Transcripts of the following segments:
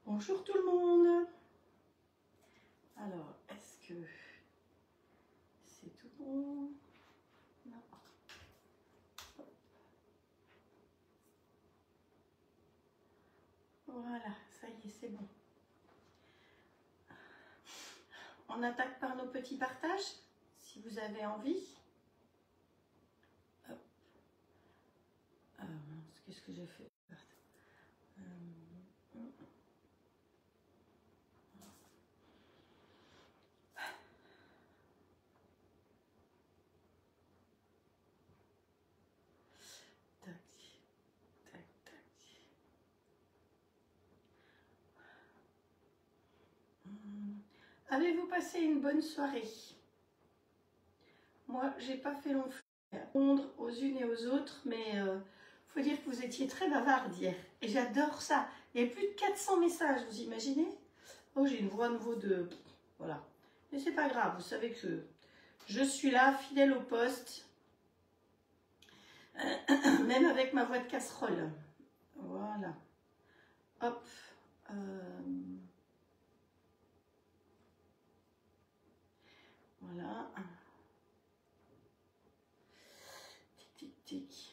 Bonjour tout le monde. Alors, est-ce que c'est tout bon? Non. Voilà, ça y est, c'est bon. On attaque par nos petits partages, si vous avez envie. Hop. Qu'est-ce que j'ai fait? Tac, tac, tac. Avez-vous passé une bonne soirée? Moi, j'ai pas fait long feu à répondre aux unes et aux autres, mais faut dire que vous étiez très bavarde hier. Et j'adore ça. Il y a plus de 400 messages, vous imaginez? Oh, j'ai une voix à nouveau de... Voilà. Mais c'est pas grave, vous savez que je suis là, fidèle au poste. Même avec ma voix de casserole. Voilà. Hop. Voilà. Tic, tic, tic.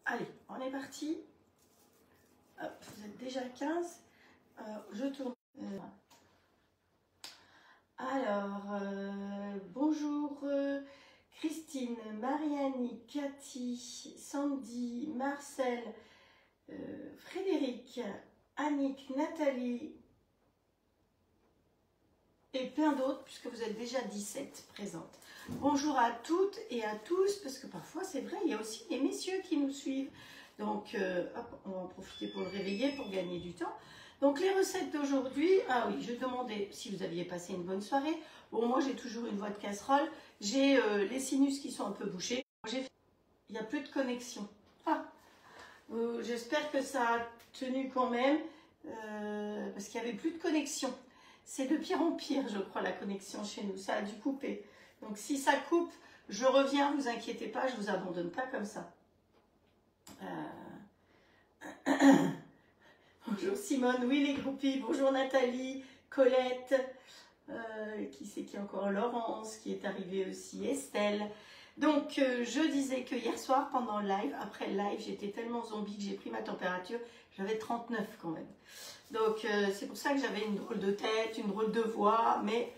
Allez, on est parti. Hop, vous êtes déjà 15. Je tourne. Alors, bonjour Christine, Marianne, Cathy, Sandy, Marcel, Frédéric, Annick, Nathalie et plein d'autres puisque vous êtes déjà 17 présentes. Bonjour à toutes et à tous parce que parfois c'est vrai, il y a aussi des messieurs qui nous suivent. Donc, hop, on va en profiter pour le réveiller pour gagner du temps. Donc les recettes d'aujourd'hui, ah oui, je demandais si vous aviez passé une bonne soirée. Bon, moi j'ai toujours une voix de casserole. J'ai les sinus qui sont un peu bouchés. Il n'y a plus de connexion. Ah, j'espère que ça a tenu quand même, parce qu'il n'y avait plus de connexion. C'est de pire en pire, je crois, la connexion chez nous. Ça a dû couper. Donc si ça coupe, je reviens, vous inquiétez pas, je ne vous abandonne pas comme ça. Bonjour Simone, oui les groupies, bonjour Nathalie, Colette, qui c'est qui est encore, Laurence qui est arrivée aussi, Estelle. Donc je disais que hier soir pendant le live, après le live, j'étais tellement zombie que j'ai pris ma température, j'avais 39 quand même. Donc c'est pour ça que j'avais une drôle de tête, une drôle de voix, mais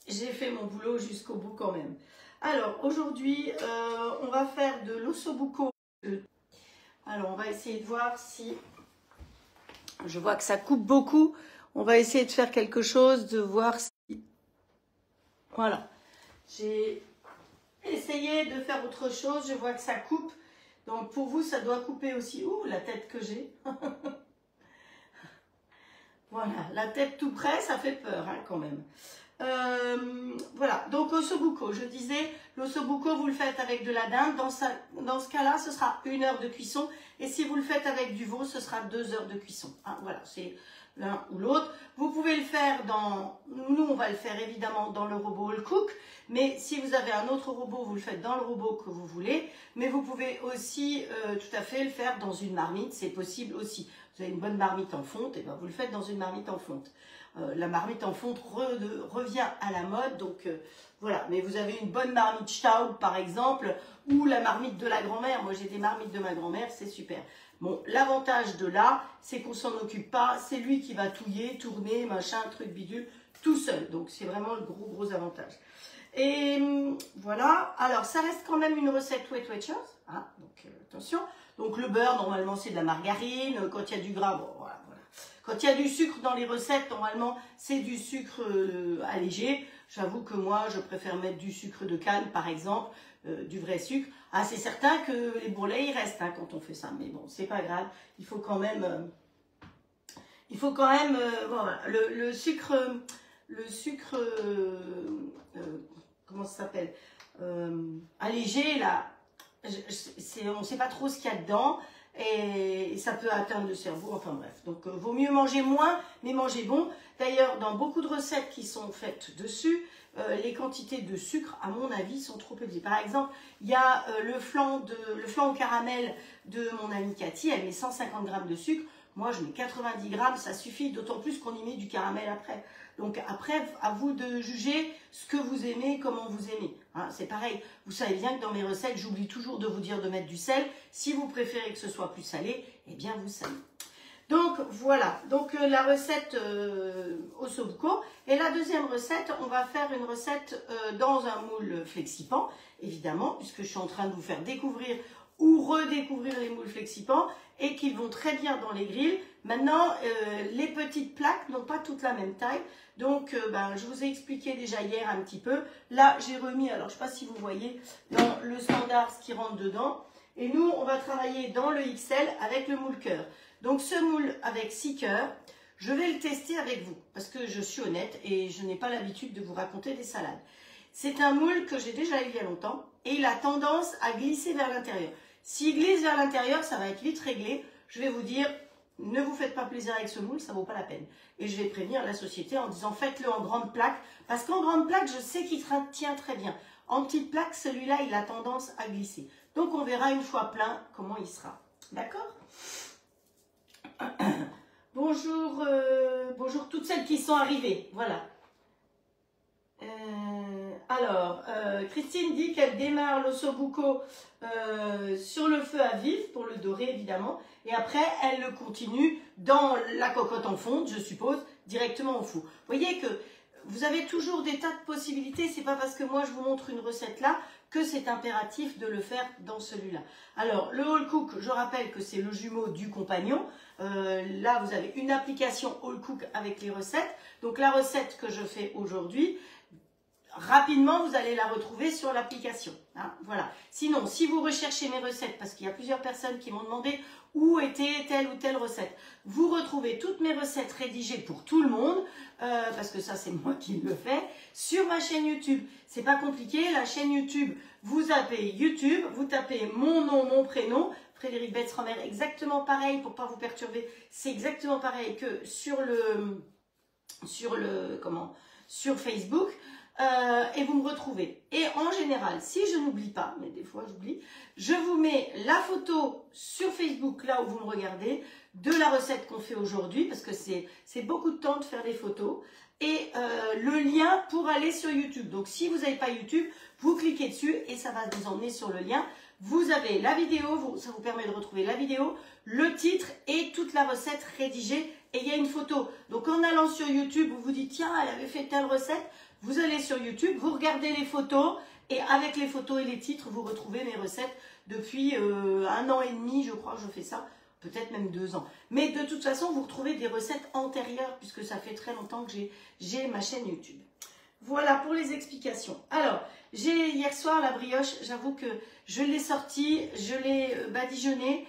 j'ai fait mon boulot jusqu'au bout quand même. Alors aujourd'hui, on va faire de l'ossobuco. Alors on va essayer de voir si... Je vois que ça coupe beaucoup. On va essayer de faire quelque chose, de voir si... Voilà. J'ai essayé de faire autre chose. Je vois que ça coupe. Donc pour vous, ça doit couper aussi. Ouh, la tête que j'ai. Voilà, la tête tout près, ça fait peur hein, quand même. Voilà, donc ossobuco, je disais, l'ossobuco, vous le faites avec de la dinde. Dans ce cas-là, ce sera 1 heure de cuisson. Et si vous le faites avec du veau, ce sera 2 heures de cuisson. Hein, voilà, c'est l'un ou l'autre. Vous pouvez le faire dans... Nous, on va le faire évidemment dans le robot All Cook. Mais si vous avez un autre robot, vous le faites dans le robot que vous voulez. Mais vous pouvez aussi tout à fait le faire dans une marmite. C'est possible aussi. Vous avez une bonne marmite en fonte, et ben vous le faites dans une marmite en fonte. La marmite en fonte revient à la mode, donc voilà. Mais vous avez une bonne marmite Staub par exemple, ou la marmite de la grand-mère. Moi j'ai des marmites de ma grand-mère, c'est super. Bon, l'avantage de là, c'est qu'on s'en occupe pas. C'est lui qui va touiller, tourner, machin, truc bidule, tout seul. Donc c'est vraiment le gros avantage. Et voilà. Alors ça reste quand même une recette Weight Watchers. Hein, donc attention. Donc le beurre, normalement, c'est de la margarine. Quand il y a du gras, bon, voilà. Quand il y a du sucre dans les recettes, normalement, c'est du sucre allégé. J'avoue que moi, je préfère mettre du sucre de canne, par exemple, du vrai sucre. Ah, c'est certain que les bourrelets, ils restent hein, quand on fait ça. Mais bon, c'est pas grave. Il faut quand même il faut quand même, voilà, le sucre, comment ça s'appelle, allégé, là, on ne sait pas trop ce qu'il y a dedans, et ça peut atteindre le cerveau, enfin bref. Donc, vaut mieux manger moins, mais manger bon. D'ailleurs, dans beaucoup de recettes qui sont faites dessus, les quantités de sucre, à mon avis, sont trop élevées. Par exemple, il y a le flan au caramel de mon amie Cathy, elle met 150 grammes de sucre. Moi, je mets 90 grammes, ça suffit, d'autant plus qu'on y met du caramel après. Donc après, à vous de juger ce que vous aimez, comment vous aimez. Hein, c'est pareil, vous savez bien que dans mes recettes, j'oublie toujours de vous dire de mettre du sel. Si vous préférez que ce soit plus salé, eh bien vous salez. Donc voilà, donc la recette ossobuco. Et la deuxième recette, on va faire une recette dans un moule flexipan, évidemment, puisque je suis en train de vous faire découvrir ou redécouvrir les moules flexipan et qu'ils vont très bien dans les grilles. Maintenant, les petites plaques n'ont pas toutes la même taille. Donc, je vous ai expliqué déjà hier un petit peu. Là, j'ai remis, alors je ne sais pas si vous voyez, dans le standard ce qui rentre dedans. Et nous, on va travailler dans le XL avec le moule cœur. Donc, ce moule avec 6 cœurs, je vais le tester avec vous. Parce que je suis honnête et je n'ai pas l'habitude de vous raconter des salades. C'est un moule que j'ai déjà eu il y a longtemps. Et il a tendance à glisser vers l'intérieur. S'il glisse vers l'intérieur, ça va être vite réglé. Je vais vous dire, ne vous faites pas plaisir avec ce moule, ça ne vaut pas la peine. Et je vais prévenir la société en disant, faites-le en grande plaque. Parce qu'en grande plaque, je sais qu'il tient très bien. En petite plaque, celui-là, il a tendance à glisser. Donc, on verra une fois plein comment il sera. D'accord? Bonjour, bonjour toutes celles qui sont arrivées. Voilà. Alors, Christine dit qu'elle démarre l'ossobuco sur le feu à vif pour le dorer évidemment. Et après, elle le continue dans la cocotte en fonte, je suppose, directement au four. Vous voyez que vous avez toujours des tas de possibilités. C'est pas parce que moi je vous montre une recette là que c'est impératif de le faire dans celui-là. Alors, le All Cook, je rappelle que c'est le jumeau du compagnon. Là, vous avez une application All Cook avec les recettes. Donc, la recette que je fais aujourd'hui, rapidement, vous allez la retrouver sur l'application. Hein, voilà. Sinon, si vous recherchez mes recettes, parce qu'il y a plusieurs personnes qui m'ont demandé où était telle ou telle recette, vous retrouvez toutes mes recettes rédigées pour tout le monde, parce que ça, c'est moi qui le fais, sur ma chaîne YouTube. C'est pas compliqué, la chaîne YouTube, vous tapez YouTube, vous tapez mon nom, mon prénom, Frédéric Betz-Romer, exactement pareil, pour pas vous perturber, c'est exactement pareil que sur Facebook. Et vous me retrouvez. Et en général, si je n'oublie pas, mais des fois j'oublie, je vous mets la photo sur Facebook, là où vous me regardez, de la recette qu'on fait aujourd'hui, parce que c'est beaucoup de temps de faire des photos, et le lien pour aller sur YouTube. Donc si vous n'avez pas YouTube, vous cliquez dessus et ça va vous emmener sur le lien. Vous avez la vidéo, ça vous permet de retrouver la vidéo, le titre et toute la recette rédigée. Et il y a une photo. Donc en allant sur YouTube, vous vous dites, tiens, elle avait fait telle recette. Vous allez sur YouTube, vous regardez les photos et avec les photos et les titres, vous retrouvez mes recettes depuis 1 an et demi, je crois, je fais ça, peut-être même 2 ans. Mais de toute façon, vous retrouvez des recettes antérieures puisque ça fait très longtemps que j'ai ma chaîne YouTube. Voilà pour les explications. Alors, j'ai hier soir la brioche, j'avoue que je l'ai sortie, je l'ai badigeonnée,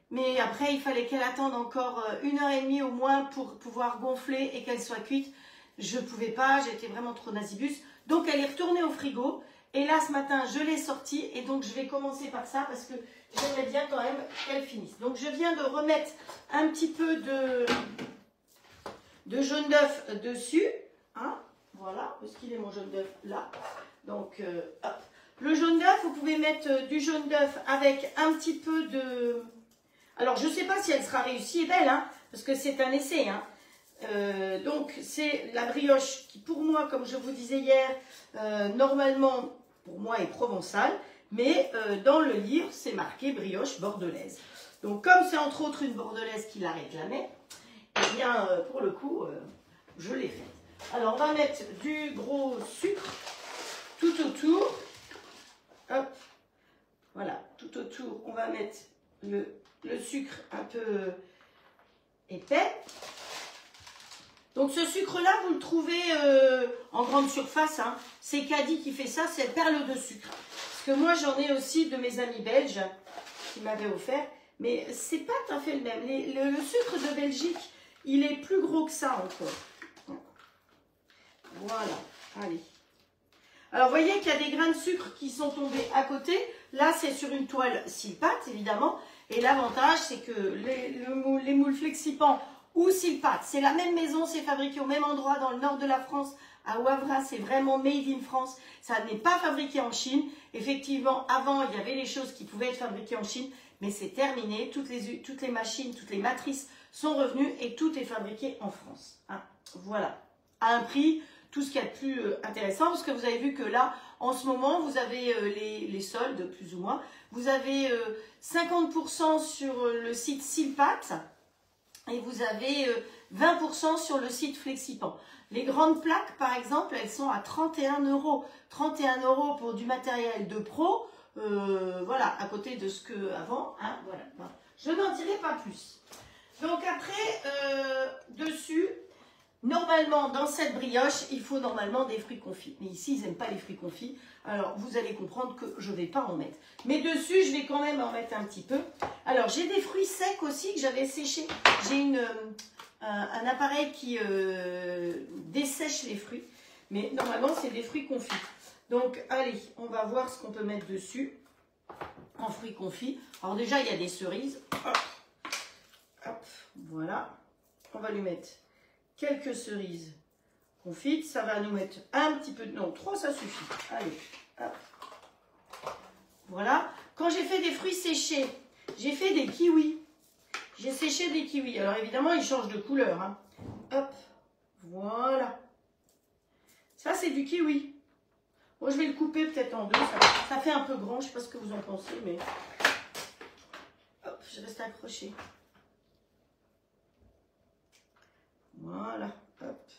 mais après il fallait qu'elle attende encore 1h30 au moins pour pouvoir gonfler et qu'elle soit cuite. Je ne pouvais pas, j'étais vraiment trop nasibus. Donc, elle est retournée au frigo. Et là, ce matin, je l'ai sortie. Et donc, je vais commencer par ça parce que j'aimerais bien quand même qu'elle finisse. Donc, je viens de remettre un petit peu de jaune d'œuf dessus. Hein, voilà, où est-ce qu'il est mon jaune d'œuf? Là. Donc, hop. Le jaune d'œuf, vous pouvez mettre du jaune d'œuf avec un petit peu de... Alors, je ne sais pas si elle sera réussie et belle, hein, parce que c'est un essai, hein. Donc c'est la brioche qui pour moi, comme je vous disais hier, normalement pour moi est provençale, mais dans le livre c'est marqué brioche bordelaise. Donc comme c'est entre autres une bordelaise qui la réclamait, eh bien pour le coup je l'ai faite. Alors on va mettre du gros sucre tout autour, hop, voilà, tout autour on va mettre le sucre un peu épais. Donc ce sucre-là, vous le trouvez en grande surface. Hein. C'est Caddy qui fait ça, c'est perle de sucre. Parce que moi, j'en ai aussi de mes amis belges qui m'avaient offert. Mais c'est pas tout à fait le même. Le sucre de Belgique, Il est plus gros que ça encore. Voilà, allez. Alors, vous voyez qu'il y a des grains de sucre qui sont tombés à côté. Là, c'est sur une toile Silpat, évidemment. Et l'avantage, c'est que les moules Flexipans ou Silpat, c'est la même maison, c'est fabriqué au même endroit dans le nord de la France, à Wavrin, c'est vraiment made in France. Ça n'est pas fabriqué en Chine. Effectivement, avant, il y avait des choses qui pouvaient être fabriquées en Chine, mais c'est terminé. Toutes les machines, toutes les matrices sont revenues et tout est fabriqué en France. Hein. Voilà, à un prix, tout ce qu'il y a de plus intéressant, parce que vous avez vu que là, en ce moment, vous avez les soldes, plus ou moins. Vous avez 50% sur le site Silpat et vous avez 20% sur le site Flexipan. Les grandes plaques, par exemple, elles sont à 31 €. 31 € pour du matériel de pro, voilà, à côté de ce que avant, hein, voilà. Je n'en dirai pas plus. Donc après, dessus, normalement, dans cette brioche, il faut normalement des fruits confits. Mais ici, ils n'aiment pas les fruits confits. Alors, vous allez comprendre que je ne vais pas en mettre. Mais dessus, je vais quand même en mettre un petit peu. Alors, j'ai des fruits secs aussi que j'avais séchés. J'ai un appareil qui dessèche les fruits. Mais normalement, c'est des fruits confits. Donc, allez, on va voir ce qu'on peut mettre dessus en fruits confits. Alors déjà, il y a des cerises. Hop, hop, voilà. On va lui mettre quelques cerises confites. Ça va nous mettre un petit peu de... Non, 3, ça suffit. Allez, hop. Voilà. Quand j'ai fait des fruits séchés, j'ai fait des kiwis. J'ai séché des kiwis. Alors évidemment, ils changent de couleur. Hein. Hop, voilà. Ça, c'est du kiwi. Bon, je vais le couper peut-être en deux. Ça fait un peu grand. Je ne sais pas ce que vous en pensez, mais... Hop, je reste accrochée. Voilà, hop.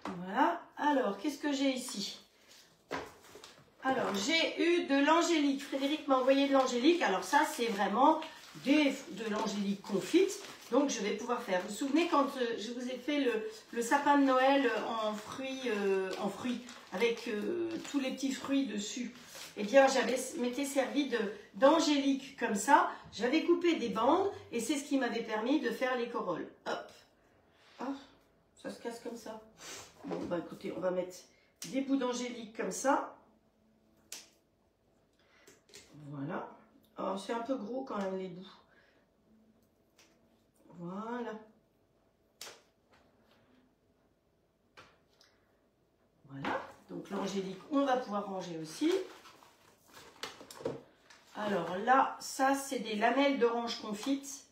Voilà. Alors, qu'est-ce que j'ai ici? Alors, j'ai eu de l'angélique. Frédéric m'a envoyé de l'angélique. Alors ça, c'est vraiment de l'angélique confite. Donc, je vais pouvoir faire. Vous vous souvenez quand je vous ai fait le sapin de Noël en fruits avec tous les petits fruits dessus? Eh bien, m'étais servi d'angélique comme ça. J'avais coupé des bandes et c'est ce qui m'avait permis de faire les corolles. Hop. Ah, ça se casse comme ça. Bon, bah écoutez, on va mettre des bouts d'angélique comme ça. Voilà. Oh, c'est un peu gros quand même les bouts. Voilà. Voilà. Donc l'angélique, on va pouvoir ranger aussi. Alors là, ça c'est des lamelles d'orange confite.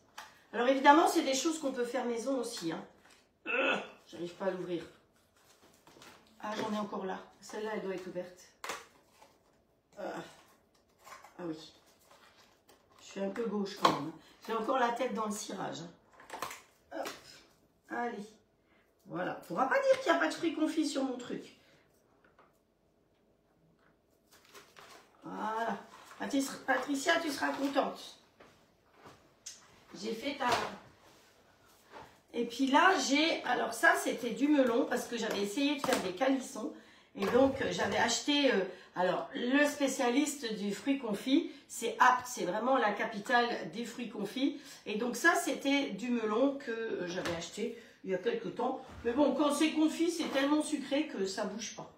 Alors évidemment, c'est des choses qu'on peut faire maison aussi. Hein. J'arrive pas à l'ouvrir. Ah, j'en ai encore là. Celle-là, elle doit être ouverte. Ah oui. Je suis un peu gauche quand même. J'ai encore la tête dans le cirage. Hop. Allez. Voilà. On ne pourra pas dire qu'il n'y a pas de fruits confits sur mon truc. Voilà. Patricia, tu seras contente. J'ai fait ta... Et puis là, j'ai... Alors ça, c'était du melon parce que j'avais essayé de faire des calissons. Et donc, j'avais acheté... alors, le spécialiste du fruit confit, c'est Apt. C'est vraiment la capitale des fruits confits. Et donc ça, c'était du melon que j'avais acheté il y a quelques temps. Mais bon, quand c'est confit, c'est tellement sucré que ça ne bouge pas.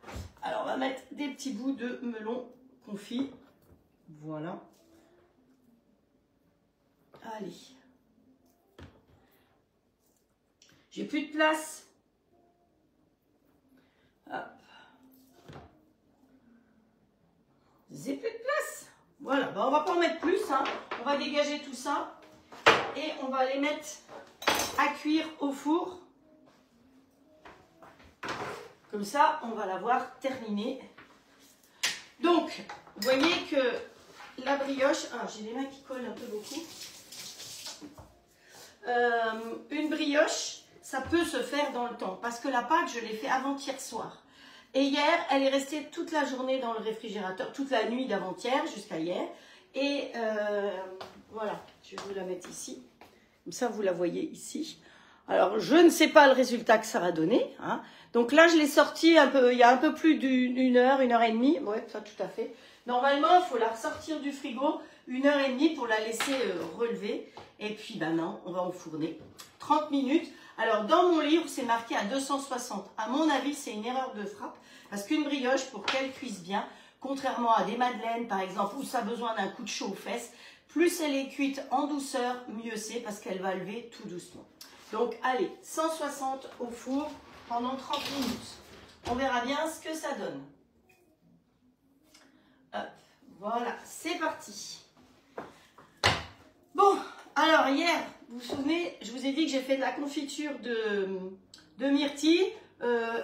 Alors, on va mettre des petits bouts de melon confit. Voilà. Allez. J'ai plus de place. Hop. J'ai plus de place. Voilà. Ben, on va pas en mettre plus. Hein. On va dégager tout ça. Et on va les mettre à cuire au four. Comme ça, on va l'avoir terminée. Donc, vous voyez que la brioche... Ah, j'ai les mains qui collent un peu beaucoup. Une brioche... Ça peut se faire dans le temps parce que la pâte, je l'ai fait avant-hier soir. Et hier, elle est restée toute la journée dans le réfrigérateur, toute la nuit d'avant-hier jusqu'à hier. Et voilà, je vais vous la mettre ici. Comme ça, vous la voyez ici. Alors, je ne sais pas le résultat que ça va donner. Hein. Donc là, je l'ai sortie il y a un peu plus d'une heure, 1 heure et demie. Oui, ça tout à fait. Normalement, il faut la ressortir du frigo 1h30 pour la laisser relever. Et puis, ben non, on va enfourner 30 minutes. Alors, dans mon livre, c'est marqué à 260. À mon avis, c'est une erreur de frappe. Parce qu'une brioche, pour qu'elle cuise bien, contrairement à des madeleines, par exemple, où ça a besoin d'un coup de chaud aux fesses, plus elle est cuite en douceur, mieux c'est, parce qu'elle va lever tout doucement. Donc, allez, 160 au four pendant 30 minutes. On verra bien ce que ça donne. Hop, voilà, c'est parti. Bon, alors hier, vous vous souvenez, je vous ai dit que j'ai fait de la confiture de myrtille.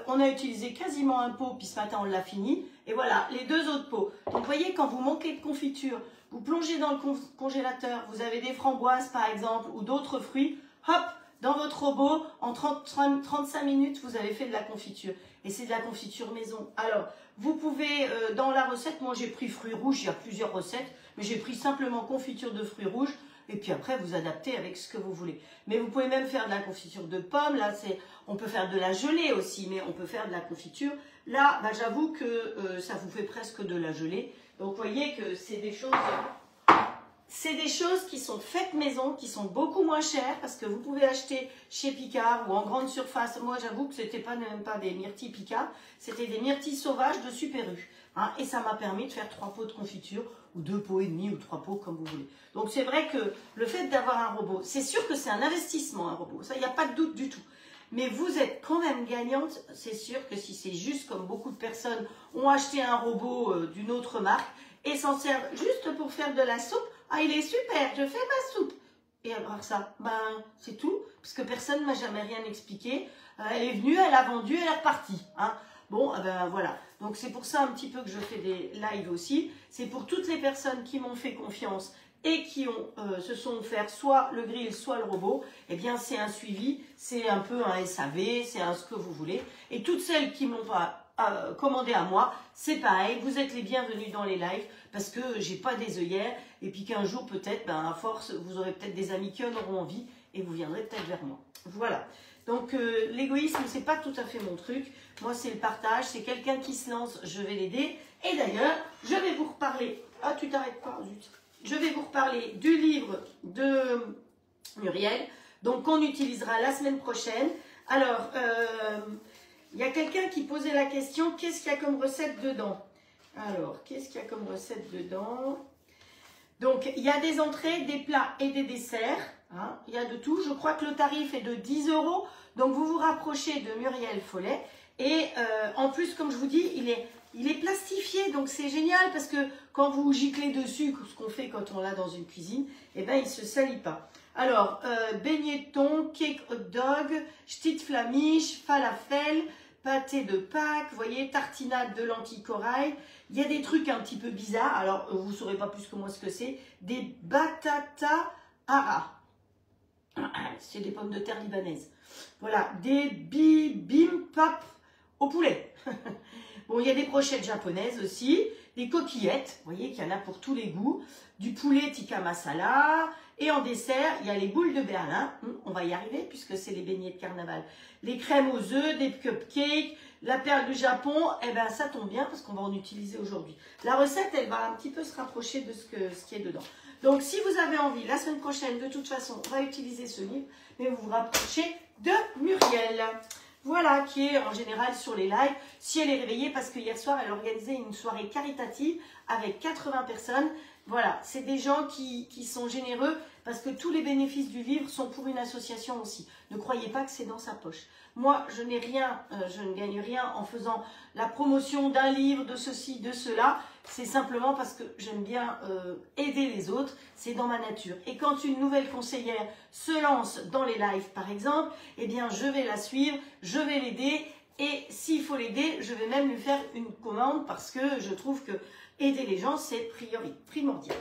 On a utilisé quasiment un pot, puis ce matin on l'a fini. Et voilà, les 2 autres pots. Donc vous voyez, quand vous manquez de confiture, vous plongez dans le congélateur, vous avez des framboises par exemple, ou d'autres fruits, hop, dans votre robot, en 35 minutes, vous avez fait de la confiture. Et c'est de la confiture maison. Alors, vous pouvez, dans la recette, moi j'ai pris fruits rouges, il y a plusieurs recettes, mais j'ai pris simplement confiture de fruits rouges. Et puis après, vous adaptez avec ce que vous voulez. Mais vous pouvez même faire de la confiture de pommes. Là, on peut faire de la gelée aussi, mais on peut faire de la confiture. Là, bah, j'avoue que ça vous fait presque de la gelée. Donc, vous voyez que c'est des choses qui sont faites maison, qui sont beaucoup moins chères, parce que vous pouvez acheter chez Picard ou en grande surface. Moi, j'avoue que c'était même pas des myrtilles Picard, c'était des myrtilles sauvages de Super U. Hein, et ça m'a permis de faire 3 pots de confiture, ou 2 pots et demi, ou 3 pots, comme vous voulez. Donc c'est vrai que le fait d'avoir un robot, c'est sûr que c'est un investissement, un robot, ça, il n'y a pas de doute du tout. Mais vous êtes quand même gagnante, c'est sûr que si c'est juste comme beaucoup de personnes ont acheté un robot d'une autre marque, et s'en servent juste pour faire de la soupe, ah il est super, je fais ma soupe. Et alors ça, ben c'est tout, parce que personne ne m'a jamais rien expliqué. Elle est venue, elle a vendu, elle est repartie. Hein. Bon, ben voilà. Donc c'est pour ça un petit peu que je fais des lives aussi. C'est pour toutes les personnes qui m'ont fait confiance et qui se sont offert soit le grill, soit le robot. Eh bien c'est un suivi, c'est un peu un SAV, c'est un ce que vous voulez. Et toutes celles qui m'ont pas commandé à moi, c'est pareil. Vous êtes les bienvenus dans les lives parce que j'ai pas des œillères. Et puis qu'un jour peut-être, ben, à force, vous aurez peut-être des amis qui en auront envie et vous viendrez peut-être vers moi. Voilà. Donc l'égoïsme, c'est pas tout à fait mon truc. Moi, c'est le partage. C'est quelqu'un qui se lance, je vais l'aider. Et d'ailleurs, je vais vous reparler. Ah, tu t'arrêtes pas, zut. Je vais vous reparler du livre de Muriel, donc qu'on utilisera la semaine prochaine. Alors, il y a quelqu'un qui posait la question, qu'est-ce qu'il y a comme recette dedans? Alors, qu'est-ce qu'il y a comme recette dedans? Donc, il y a des entrées, des plats et des desserts. Hein, il y a de tout. Je crois que le tarif est de 10 €. Donc, vous vous rapprochez de Muriel Follet. Et en plus, comme je vous dis, il est plastifié. Donc, c'est génial parce que quand vous giclez dessus, ce qu'on fait quand on l'a dans une cuisine, eh ben, il ne se salit pas. Alors, beignet de thon, cake hot dog, ch'tit flamiche, falafel, pâté de Pâques, vous voyez, tartinade de lentilles corail. Il y a des trucs un petit peu bizarres. Alors, vous ne saurez pas plus que moi ce que c'est. Des batata hara. C'est des pommes de terre libanaises. Voilà, des bibimbap au poulet. Bon, il y a des brochettes japonaises aussi, des coquillettes, vous voyez qu'il y en a pour tous les goûts, du poulet tikka masala, et en dessert, il y a les boules de Berlin, on va y arriver puisque c'est les beignets de carnaval, les crèmes aux œufs, des cupcakes, la perle du Japon, eh ben ça tombe bien parce qu'on va en utiliser aujourd'hui. La recette, elle va un petit peu se rapprocher de ce qui est dedans. Donc, si vous avez envie, la semaine prochaine, de toute façon, on va utiliser ce livre, mais vous vous rapprochez de Muriel. Voilà, qui est en général sur les lives. Si elle est réveillée, parce que hier soir, elle organisait une soirée caritative avec 80 personnes. Voilà, c'est des gens qui sont généreux parce que tous les bénéfices du livre sont pour une association aussi. Ne croyez pas que c'est dans sa poche. Moi, je n'ai rien, je ne gagne rien en faisant la promotion d'un livre, de ceci, de cela. C'est simplement parce que j'aime bien aider les autres. C'est dans ma nature. Et quand une nouvelle conseillère se lance dans les lives, par exemple, eh bien, je vais la suivre, je vais l'aider. Et s'il faut l'aider, je vais même lui faire une commande parce que je trouve que aider les gens, c'est primordial.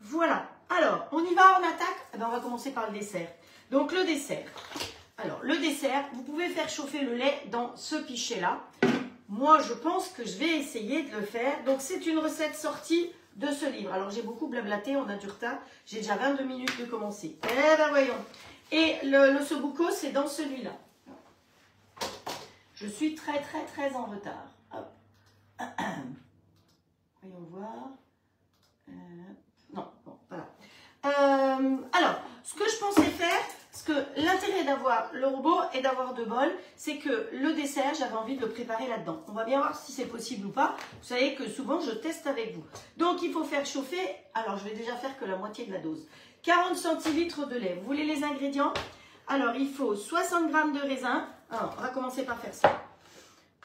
Voilà. Alors, on y va, on attaque. Eh bien, on va commencer par le dessert. Donc, le dessert. Alors, le dessert, vous pouvez faire chauffer le lait dans ce pichet-là. Moi, je pense que je vais essayer de le faire. Donc, c'est une recette sortie de ce livre. Alors, j'ai beaucoup blablaté, on a du retard. J'ai déjà 22 minutes de commencer. Eh bien, voyons. Et l'ossobuco, c'est dans celui-là. Je suis très en retard. Hop. Voyons voir. l'intérêt d'avoir le robot et d'avoir 2 bols, c'est que le dessert, j'avais envie de le préparer là-dedans. On va bien voir si c'est possible ou pas. Vous savez que souvent, je teste avec vous. Donc, il faut faire chauffer. Alors, je vais déjà faire que la moitié de la dose. 40 centilitres de lait. Vous voulez les ingrédients? Alors, il faut 60 g de raisin. Alors, on va commencer par faire ça.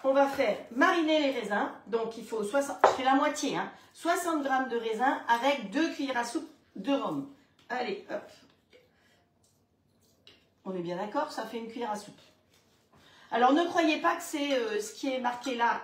On va faire mariner les raisins. Donc, il faut 60, je fais la moitié, hein, 60 g de raisin avec 2 cuillères à soupe de rhum. Allez, hop. On est bien d'accord, ça fait une cuillère à soupe. Alors, ne croyez pas que c'est ce qui est marqué là.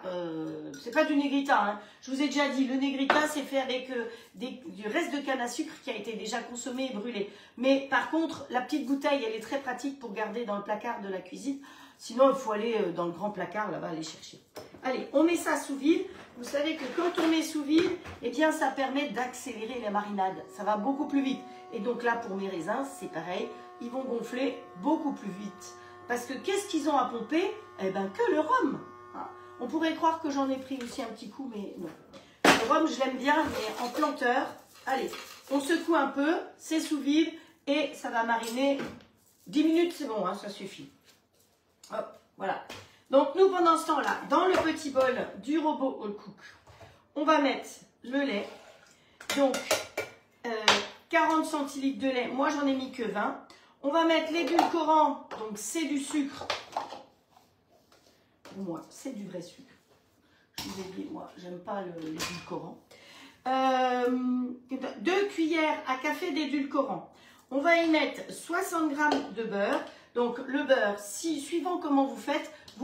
C'est pas du Negrita. Hein. Je vous ai déjà dit, le Negrita, c'est fait avec du reste de canne à sucre qui a été déjà consommé et brûlé. Mais par contre, la petite bouteille, elle est très pratique pour garder dans le placard de la cuisine. Sinon, il faut aller dans le grand placard, là-bas, aller chercher. Allez, on met ça sous vide. Vous savez que quand on met sous vide, eh bien, ça permet d'accélérer la marinade. Ça va beaucoup plus vite. Et donc là, pour mes raisins, c'est pareil. Ils vont gonfler beaucoup plus vite. Parce que qu'est-ce qu'ils ont à pomper? Eh bien, que le rhum. Hein. On pourrait croire que j'en ai pris aussi un petit coup, mais non. Le rhum, je l'aime bien, mais en planteur. Allez, on secoue un peu, c'est sous vide, et ça va mariner 10 minutes, c'est bon, hein, ça suffit. Hop, voilà. Donc, nous, pendant ce temps-là, dans le petit bol du robot All Cook, on va mettre le lait. Donc, 40 centilitres de lait. Moi, j'en ai mis que 20. On va mettre l'édulcorant. Donc, c'est du sucre. Pour moi, c'est du vrai sucre. Je vous ai dit, moi, j'aime pas l'édulcorant. 2 cuillères à café d'édulcorant. On va y mettre 60 g de beurre. Donc, le beurre, suivant comment vous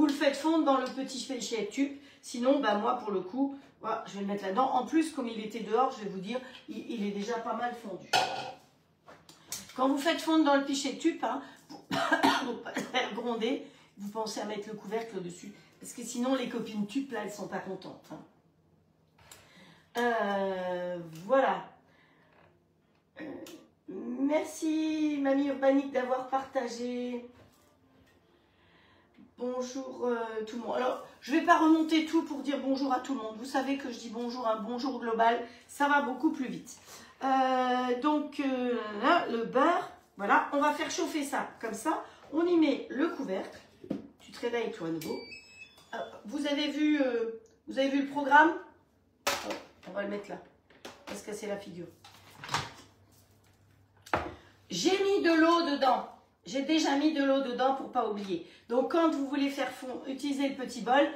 le faites fondre dans le petit fichier tube. Sinon, bah, moi, pour le coup, voilà, je vais le mettre là-dedans. En plus, comme il était dehors, je vais vous dire, il est déjà pas mal fondu. Quand vous faites fondre dans le pichet tube, hein, pour ne pas faire gronder, vous pensez à mettre le couvercle dessus. Parce que sinon, les copines tubes, là, elles ne sont pas contentes. Hein. Voilà. Merci, Mamie Urbanique, d'avoir partagé. Bonjour tout le monde. Alors, je ne vais pas remonter tout pour dire bonjour à tout le monde. Vous savez que je dis bonjour, un bonjour global, ça va beaucoup plus vite. Donc, là, le beurre, voilà, on va faire chauffer ça comme ça. On y met le couvercle. Tu te réveilles, toi, à nouveau. Vous avez vu le programme? On va le mettre là. On va se casser la figure. J'ai mis de l'eau dedans. J'ai déjà mis de l'eau dedans pour ne pas oublier. Donc, quand vous voulez faire fondre, utilisez le petit bol.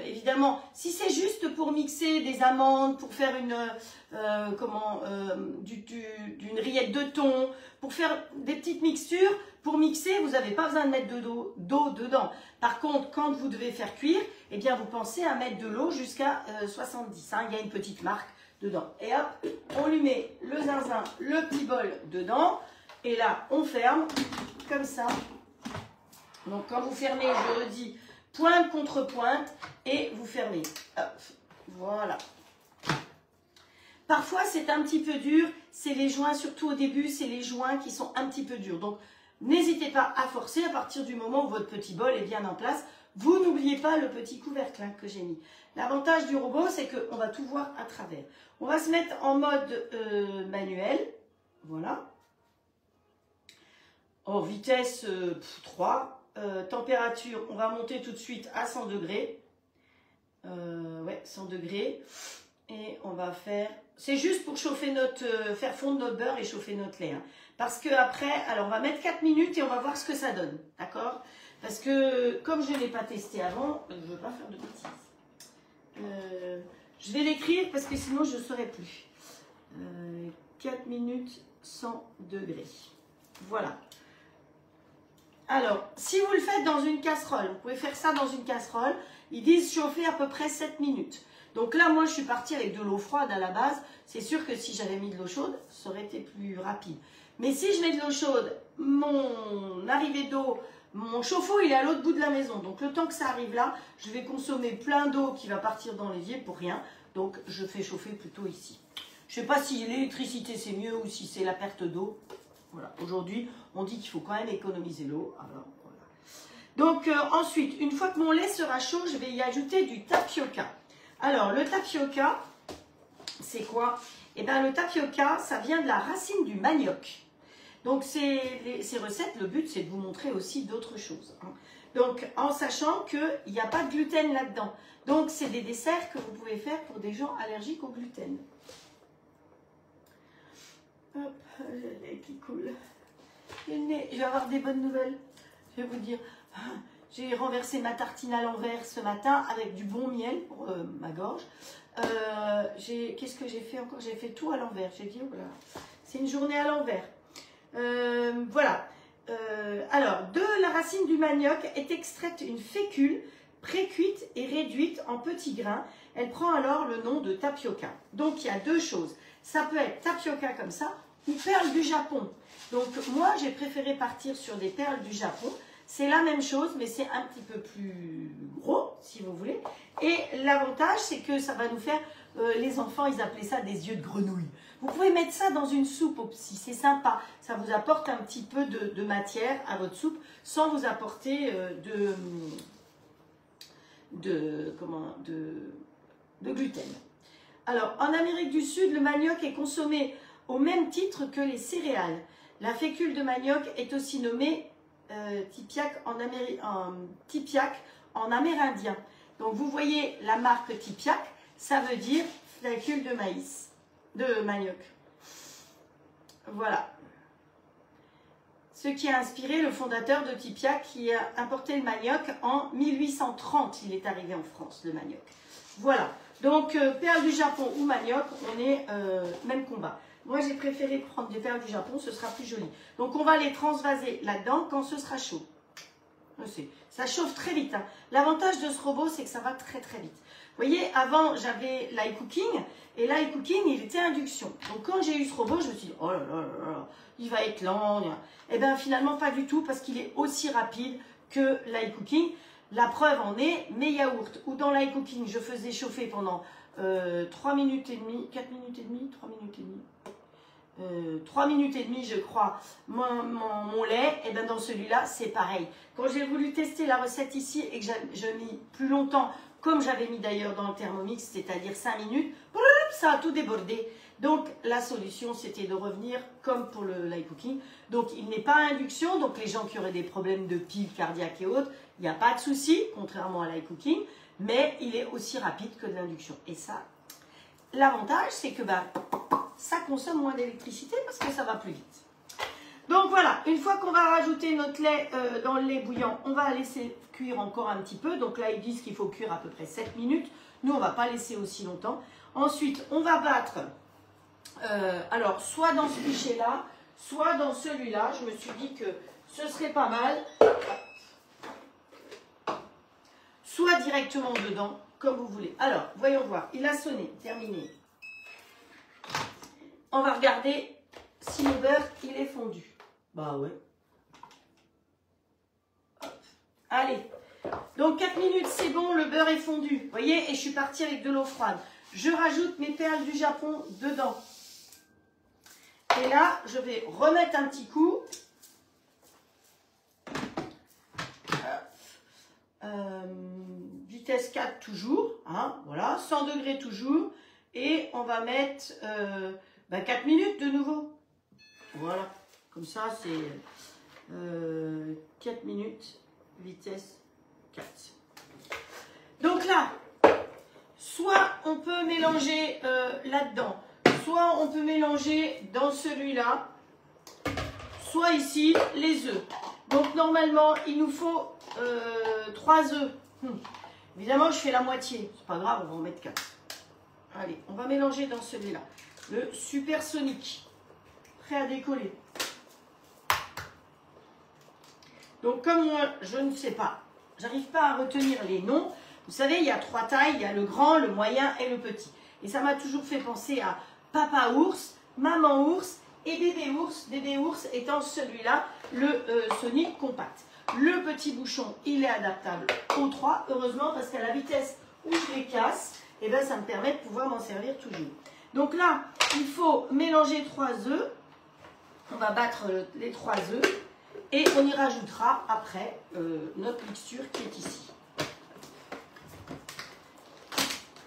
Évidemment, si c'est juste pour mixer des amandes, pour faire une rillette de thon, pour faire des petites mixtures, pour mixer, vous n'avez pas besoin de mettre d'eau dedans. Par contre, quand vous devez faire cuire, eh bien, vous pensez à mettre de l'eau jusqu'à 70. Hein, il y a une petite marque dedans. Et hop, on lui met le zinzin, le petit bol dedans. Et là, on ferme, comme ça. Donc, quand vous fermez, je redis, pointe contre pointe, et vous fermez. Hop, voilà. Parfois, c'est un petit peu dur. C'est les joints, surtout au début, c'est les joints qui sont un petit peu durs. Donc, n'hésitez pas à forcer à partir du moment où votre petit bol est bien en place. Vous n'oubliez pas le petit couvercle hein, que j'ai mis. L'avantage du robot, c'est qu'on va tout voir à travers. On va se mettre en mode manuel. Voilà. En vitesse 3. Température, on va monter tout de suite à 100 degrés. Ouais, 100 degrés. Et on va faire... C'est juste pour chauffer faire fondre notre beurre et chauffer notre lait. Hein. Parce que après, alors on va mettre 4 minutes et on va voir ce que ça donne. D'accord? Parce que comme je ne l'ai pas testé avant, je ne veux pas faire de bêtises. Je vais l'écrire parce que sinon je ne saurais plus. 4 minutes 100 degrés. Voilà. Alors, si vous le faites dans une casserole, vous pouvez faire ça dans une casserole. Ils disent chauffer à peu près 7 minutes. Donc là, moi, je suis partie avec de l'eau froide à la base. C'est sûr que si j'avais mis de l'eau chaude, ça aurait été plus rapide. Mais si je mets de l'eau chaude, mon arrivée d'eau, mon chauffe-eau, il est à l'autre bout de la maison. Donc, le temps que ça arrive là, je vais consommer plein d'eau qui va partir dans l'évier pour rien. Donc, je fais chauffer plutôt ici. Je ne sais pas si l'électricité, c'est mieux ou si c'est la perte d'eau. Voilà. Aujourd'hui, on dit qu'il faut quand même économiser l'eau. Alors, voilà. Donc, ensuite, une fois que mon lait sera chaud, je vais y ajouter du tapioca. Alors, le tapioca, c'est quoi? Eh bien, le tapioca, ça vient de la racine du manioc. Donc ces recettes, le but c'est de vous montrer aussi d'autres choses. Hein. Donc en sachant qu'il n'y a pas de gluten là-dedans. Donc c'est des desserts que vous pouvez faire pour des gens allergiques au gluten. Hop, j'ai le nez qui coule. J'ai le nez. Je vais avoir des bonnes nouvelles. Je vais vous dire, j'ai renversé ma tartine à l'envers ce matin avec du bon miel pour ma gorge. Qu'est-ce que j'ai fait encore? J'ai fait tout à l'envers. J'ai dit, oh là, c'est une journée à l'envers. Voilà. Alors, de la racine du manioc est extraite une fécule pré-cuite et réduite en petits grains. Elle prend alors le nom de tapioca. Donc, il y a deux choses. Ça peut être tapioca comme ça ou perles du Japon. Donc, moi, j'ai préféré partir sur des perles du Japon. C'est la même chose, mais c'est un petit peu plus gros, si vous voulez. Et l'avantage, c'est que ça va nous faire... les enfants, ils appelaient ça des yeux de grenouille. Vous pouvez mettre ça dans une soupe aussi, c'est sympa. Ça vous apporte un petit peu de matière à votre soupe sans vous apporter de gluten. Alors, en Amérique du Sud, le manioc est consommé au même titre que les céréales. La fécule de manioc est aussi nommée tipiak en amérindien. Donc, vous voyez la marque tipiak, ça veut dire fécule de maïs, de manioc. Voilà. Ce qui a inspiré le fondateur de Tipiak qui a importé le manioc en 1830. Il est arrivé en France, le manioc. Voilà. Donc, perles du Japon ou manioc, on est même combat. Moi, j'ai préféré prendre des perles du Japon, ce sera plus joli. Donc, on va les transvaser là-dedans quand ce sera chaud. Ça chauffe très vite. Hein. L'avantage de ce robot, c'est que ça va très très vite. Vous voyez, avant, j'avais l'iCooking, et l'iCooking, il était induction. Donc, quand j'ai eu ce robot, je me suis dit, oh là là là là, il va être lent. Et bien, finalement, pas du tout, parce qu'il est aussi rapide que l'iCooking. La preuve en est, mes yaourts, où dans l'iCooking, je faisais chauffer pendant 3 minutes et demie, 4 minutes et demie, 3 minutes et demie, 3 minutes et demie, je crois, mon lait, et bien dans celui-là, c'est pareil. Quand j'ai voulu tester la recette ici et que je mis plus longtemps, comme j'avais mis d'ailleurs dans le Thermomix, c'est-à-dire 5 minutes, ça a tout débordé. Donc, la solution, c'était de revenir comme pour l'iCooking. Donc, il n'est pas à induction. Donc, les gens qui auraient des problèmes de piles cardiaques et autres, il n'y a pas de souci, contrairement à l'iCooking. Mais il est aussi rapide que de l'induction. Et ça, l'avantage, c'est que ça consomme moins d'électricité parce que ça va plus vite. Donc, voilà. Une fois qu'on va rajouter notre lait dans le lait bouillant, on va laisser cuire encore un petit peu. Donc, là, ils disent qu'il faut cuire à peu près 7 minutes. Nous, on ne va pas laisser aussi longtemps. Ensuite, on va battre... alors, soit dans ce pichet-là, soit dans celui-là. Je me suis dit que ce serait pas mal. Soit directement dedans, comme vous voulez. Alors, voyons voir. Il a sonné. Terminé. On va regarder si le beurre, il est fondu. Bah ouais. Hop. Allez. Donc, 4 minutes, c'est bon. Le beurre est fondu. Vous voyez? Et je suis partie avec de l'eau froide. Je rajoute mes perles du Japon dedans. Et là, je vais remettre un petit coup. Vitesse 4 toujours. Hein, voilà, 100 degrés toujours. Et on va mettre 4 minutes de nouveau. Voilà, comme ça c'est 4 minutes, vitesse 4. Donc là, soit on peut mélanger là-dedans. Soit on peut mélanger dans celui-là, soit ici, les œufs. Donc normalement, il nous faut 3 œufs. Évidemment, je fais la moitié. C'est pas grave, on va en mettre 4. Allez, on va mélanger dans celui-là. Le supersonique. Prêt à décoller. Donc comme moi, je ne sais pas, j'arrive pas à retenir les noms. Vous savez, il y a 3 tailles. Il y a le grand, le moyen et le petit. Et ça m'a toujours fait penser à Papa ours, maman ours et bébé ours. Bébé ours étant celui-là, le Sonic Compact. Le petit bouchon, il est adaptable aux 3, heureusement, parce qu'à la vitesse où je les casse, et ben, ça me permet de pouvoir m'en servir toujours. Donc là, il faut mélanger 3 œufs. On va battre les 3 œufs et on y rajoutera après notre mixture qui est ici.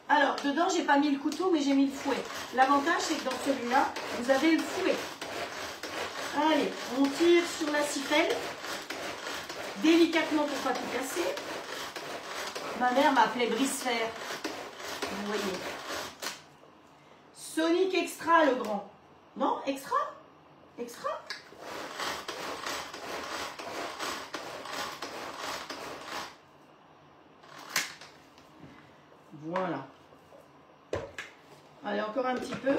Alors, dedans, j'ai pas mis le couteau, mais j'ai mis le fouet. L'avantage, c'est que dans celui-là, vous avez le fouet. Allez, on tire sur la sifelle, délicatement pour pas tout casser. Ma mère m'appelait brise-fer. Vous voyez. Sonic Extra, le grand. Non, Extra? Extra? Voilà. Allez, encore un petit peu.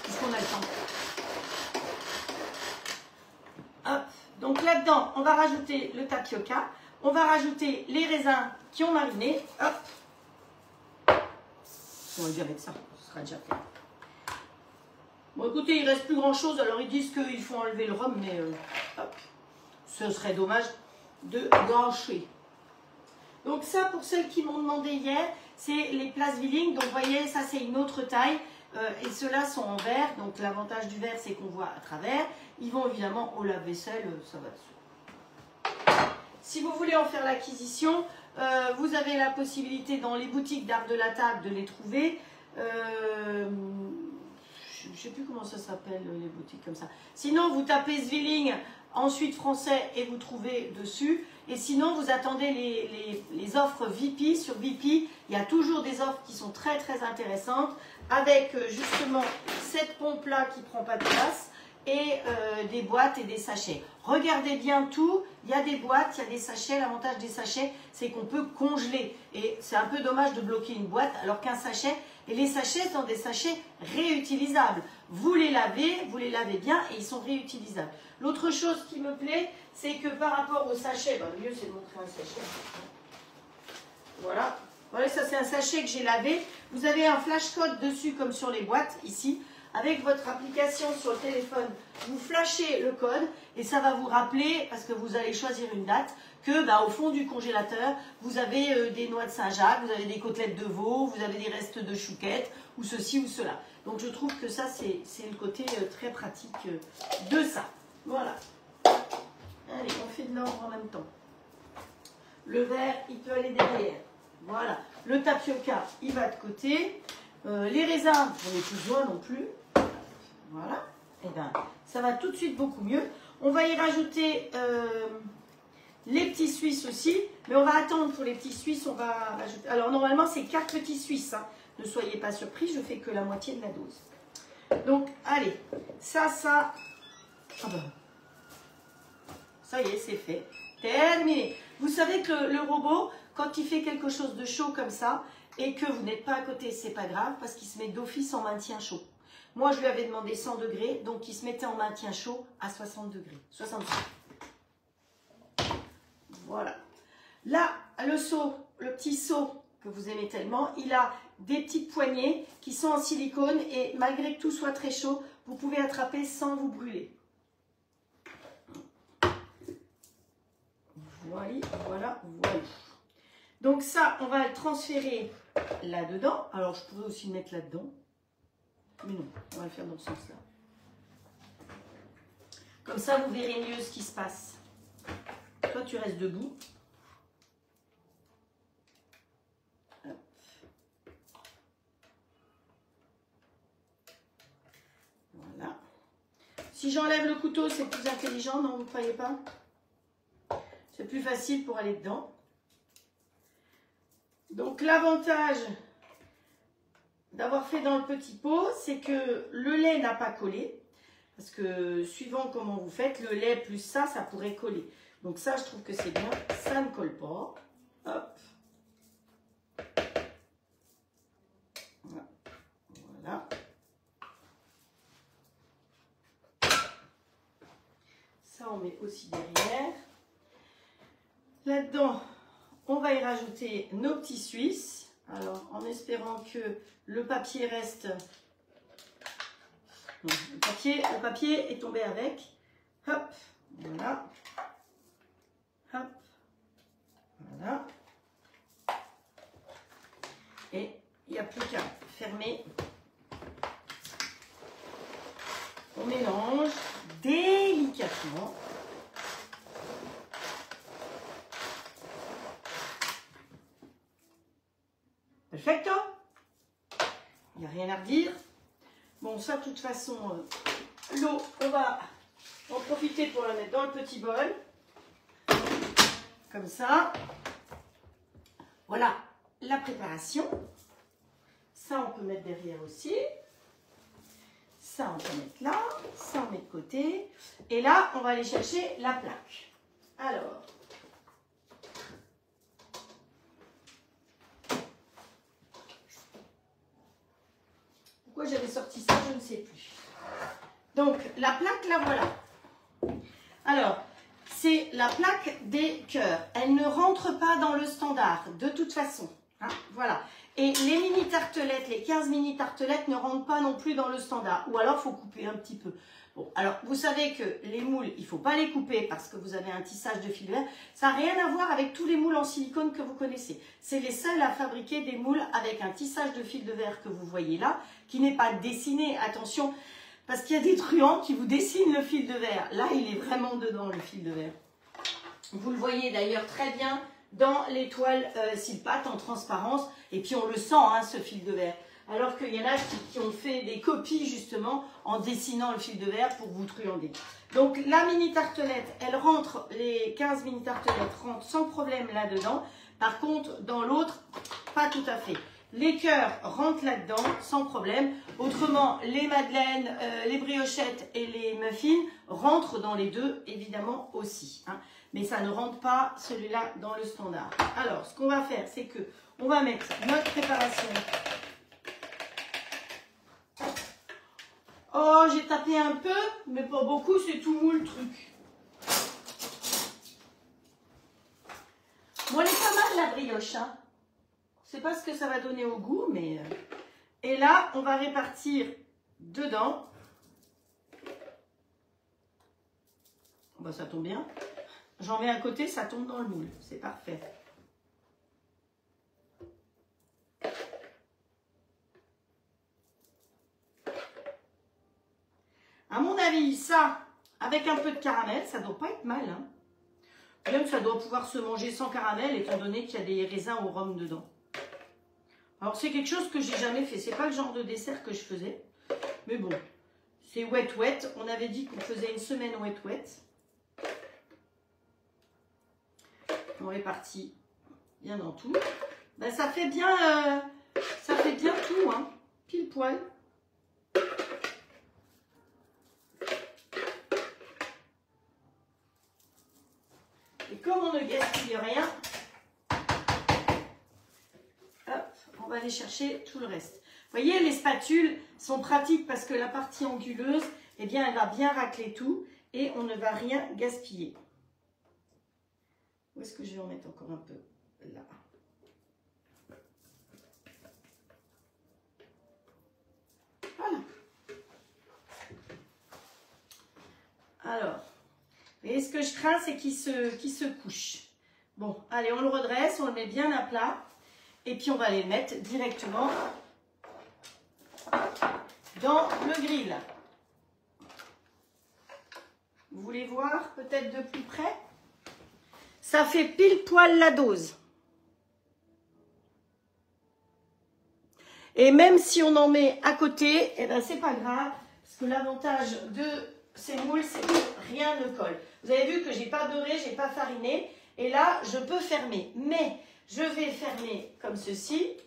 Puisqu'on a le temps. Hop. Donc là-dedans, on va rajouter le tapioca. On va rajouter les raisins qui ont mariné. Hop. On va déjà mettre ça. Ce sera déjà fait. Bon, écoutez, il reste plus grand-chose. Alors, ils disent qu'il faut enlever le rhum, mais hop. Ce serait dommage de gâcher. Donc ça, pour celles qui m'ont demandé hier, c'est les Place Viling. Donc, vous voyez, ça, c'est une autre taille. Et ceux-là sont en verre. Donc, l'avantage du verre, c'est qu'on voit à travers. Ils vont évidemment au lave-vaisselle. Ça va dessus. Si vous voulez en faire l'acquisition, vous avez la possibilité dans les boutiques d'art de la table de les trouver. Je ne sais plus comment ça s'appelle, les boutiques comme ça. Sinon, vous tapez Zwilling, ensuite français, et vous trouvez dessus. Et sinon, vous attendez les offres VIP. Sur VIP, il y a toujours des offres qui sont très très intéressantes, avec justement cette pompe-là qui ne prend pas de place, et des boîtes et des sachets. Regardez bien tout, il y a des boîtes, il y a des sachets. L'avantage des sachets, c'est qu'on peut congeler. Et c'est un peu dommage de bloquer une boîte, alors qu'un sachet, et les sachets sont des sachets réutilisables. Vous les lavez bien et ils sont réutilisables. L'autre chose qui me plaît, c'est que par rapport au sachet, le mieux c'est de montrer un sachet. Voilà. Voilà, ça c'est un sachet que j'ai lavé. Vous avez un flash code dessus comme sur les boîtes, ici. Avec votre application sur le téléphone, vous flashez le code et ça va vous rappeler, parce que vous allez choisir une date, que au fond du congélateur, vous avez des noix de Saint-Jacques, vous avez des côtelettes de veau, vous avez des restes de chouquettes, ou ceci ou cela. Donc je trouve que ça, c'est le côté très pratique de ça. Voilà. Allez, on fait de l'ordre en même temps. Le verre, il peut aller derrière. Voilà. Le tapioca, il va de côté. Les raisins, on n'est plus besoin non plus. Voilà. Et bien, ça va tout de suite beaucoup mieux. On va y rajouter les petits Suisses aussi. Mais on va attendre pour les petits Suisses. On va rajouter. Alors, normalement, c'est 4 petits Suisses. Hein. Ne soyez pas surpris, je fais que la moitié de la dose. Donc, allez. Ça. Ah ben. Ça y est, c'est fait. Terminé. Vous savez que le robot, quand il fait quelque chose de chaud comme ça, et que vous n'êtes pas à côté, c'est pas grave, parce qu'il se met d'office en maintien chaud. Moi, je lui avais demandé 100 degrés, donc il se mettait en maintien chaud à 60 degrés. 65. Voilà. Là, le seau, le petit seau que vous aimez tellement, il a des petites poignées qui sont en silicone, et malgré que tout soit très chaud, vous pouvez attraper sans vous brûler. Voilà. Donc ça, on va le transférer là-dedans. Alors, je pourrais aussi le mettre là-dedans. Mais non, on va le faire dans ce sens-là. Comme ça, vous verrez mieux ce qui se passe. Toi, tu restes debout. Hop. Voilà. Si j'enlève le couteau, c'est plus intelligent, non, vous ne croyez pas? C'est plus facile pour aller dedans. Donc l'avantage d'avoir fait dans le petit pot, c'est que le lait n'a pas collé. Parce que suivant comment vous faites, le lait plus ça pourrait coller. Donc ça, je trouve que c'est bien. Ça ne colle pas. Hop. Voilà. Ça, on met aussi derrière. Là-dedans, on va y rajouter nos petits Suisses. Alors, en espérant que le papier reste... Non, le papier est tombé avec. Hop, voilà. Hop, voilà. Et il n'y a plus qu'à fermer. On mélange délicatement. Perfecto. Il n'y a rien à redire. Bon, ça, de toute façon, l'eau, on va en profiter pour la mettre dans le petit bol. Comme ça. Voilà la préparation. Ça, on peut mettre derrière aussi. Ça, on peut mettre là. Ça, on met de côté. Et là, on va aller chercher la plaque. Alors. Pourquoi j'avais sorti ça, je ne sais plus. Donc, la plaque, la voilà. Alors, c'est la plaque des cœurs. Elle ne rentre pas dans le standard, de toute façon. Hein, voilà. Et les mini tartelettes, les 15 mini tartelettes ne rentrent pas non plus dans le standard. Ou alors, il faut couper un petit peu. Bon, alors, vous savez que les moules, il ne faut pas les couper parce que vous avez un tissage de fil de verre. Ça n'a rien à voir avec tous les moules en silicone que vous connaissez. C'est les seuls à fabriquer des moules avec un tissage de fil de verre que vous voyez là, qui n'est pas dessiné. Attention, parce qu'il y a des truands qui vous dessinent le fil de verre. Là, il est vraiment dedans, le fil de verre. Vous le voyez d'ailleurs très bien dans les toiles Silpat en transparence. Et puis, on le sent, hein, ce fil de verre. Alors qu'il y en a qui ont fait des copies, justement, en dessinant le fil de verre pour vous truander. Donc, la mini tartelette, elle rentre, les 15 mini tartelettes rentrent sans problème là-dedans. Par contre, dans l'autre, pas tout à fait. Les cœurs rentrent là-dedans sans problème. Autrement, les madeleines, les briochettes et les muffins rentrent dans les deux, évidemment, aussi. Hein. Mais ça ne rentre pas, celui-là, dans le standard. Alors, ce qu'on va faire, c'est que on va mettre notre préparation. Oh, j'ai tapé un peu, mais pas beaucoup, c'est tout mou le truc. Bon, elle est pas mal la brioche, hein. Je ne sais pas ce que ça va donner au goût, mais... Et là, on va répartir dedans. Bah, ça tombe bien. J'en mets à côté, ça tombe dans le moule. C'est parfait. À mon avis, ça, avec un peu de caramel, ça ne doit pas être mal. Hein. Même ça doit pouvoir se manger sans caramel, étant donné qu'il y a des raisins au rhum dedans. Alors, c'est quelque chose que j'ai jamais fait. C'est pas le genre de dessert que je faisais. Mais bon, c'est wet. On avait dit qu'on faisait une semaine wet. On répartit bien dans tout. Ben, ça fait bien tout, hein. Pile poil. Et comme on ne gaspille rien, hop, on va aller chercher tout le reste. Vous voyez, les spatules sont pratiques parce que la partie anguleuse, eh bien, elle va bien racler tout et on ne va rien gaspiller. Où est-ce que je vais en mettre encore un peu? Là. Voilà. Alors, et ce que je crains, c'est qu'il se couche. Bon, allez, on le redresse, on le met bien à plat. Et puis, on va les mettre directement dans le grill. Vous voulez voir peut-être de plus près? Ça fait pile poil la dose. Et même si on en met à côté, eh ben c'est pas grave. Parce que l'avantage de ces moules, c'est que rien ne colle. Vous avez vu que j'ai pas beurré, j'ai pas fariné. Et là, je peux fermer. Mais je vais fermer comme ceci.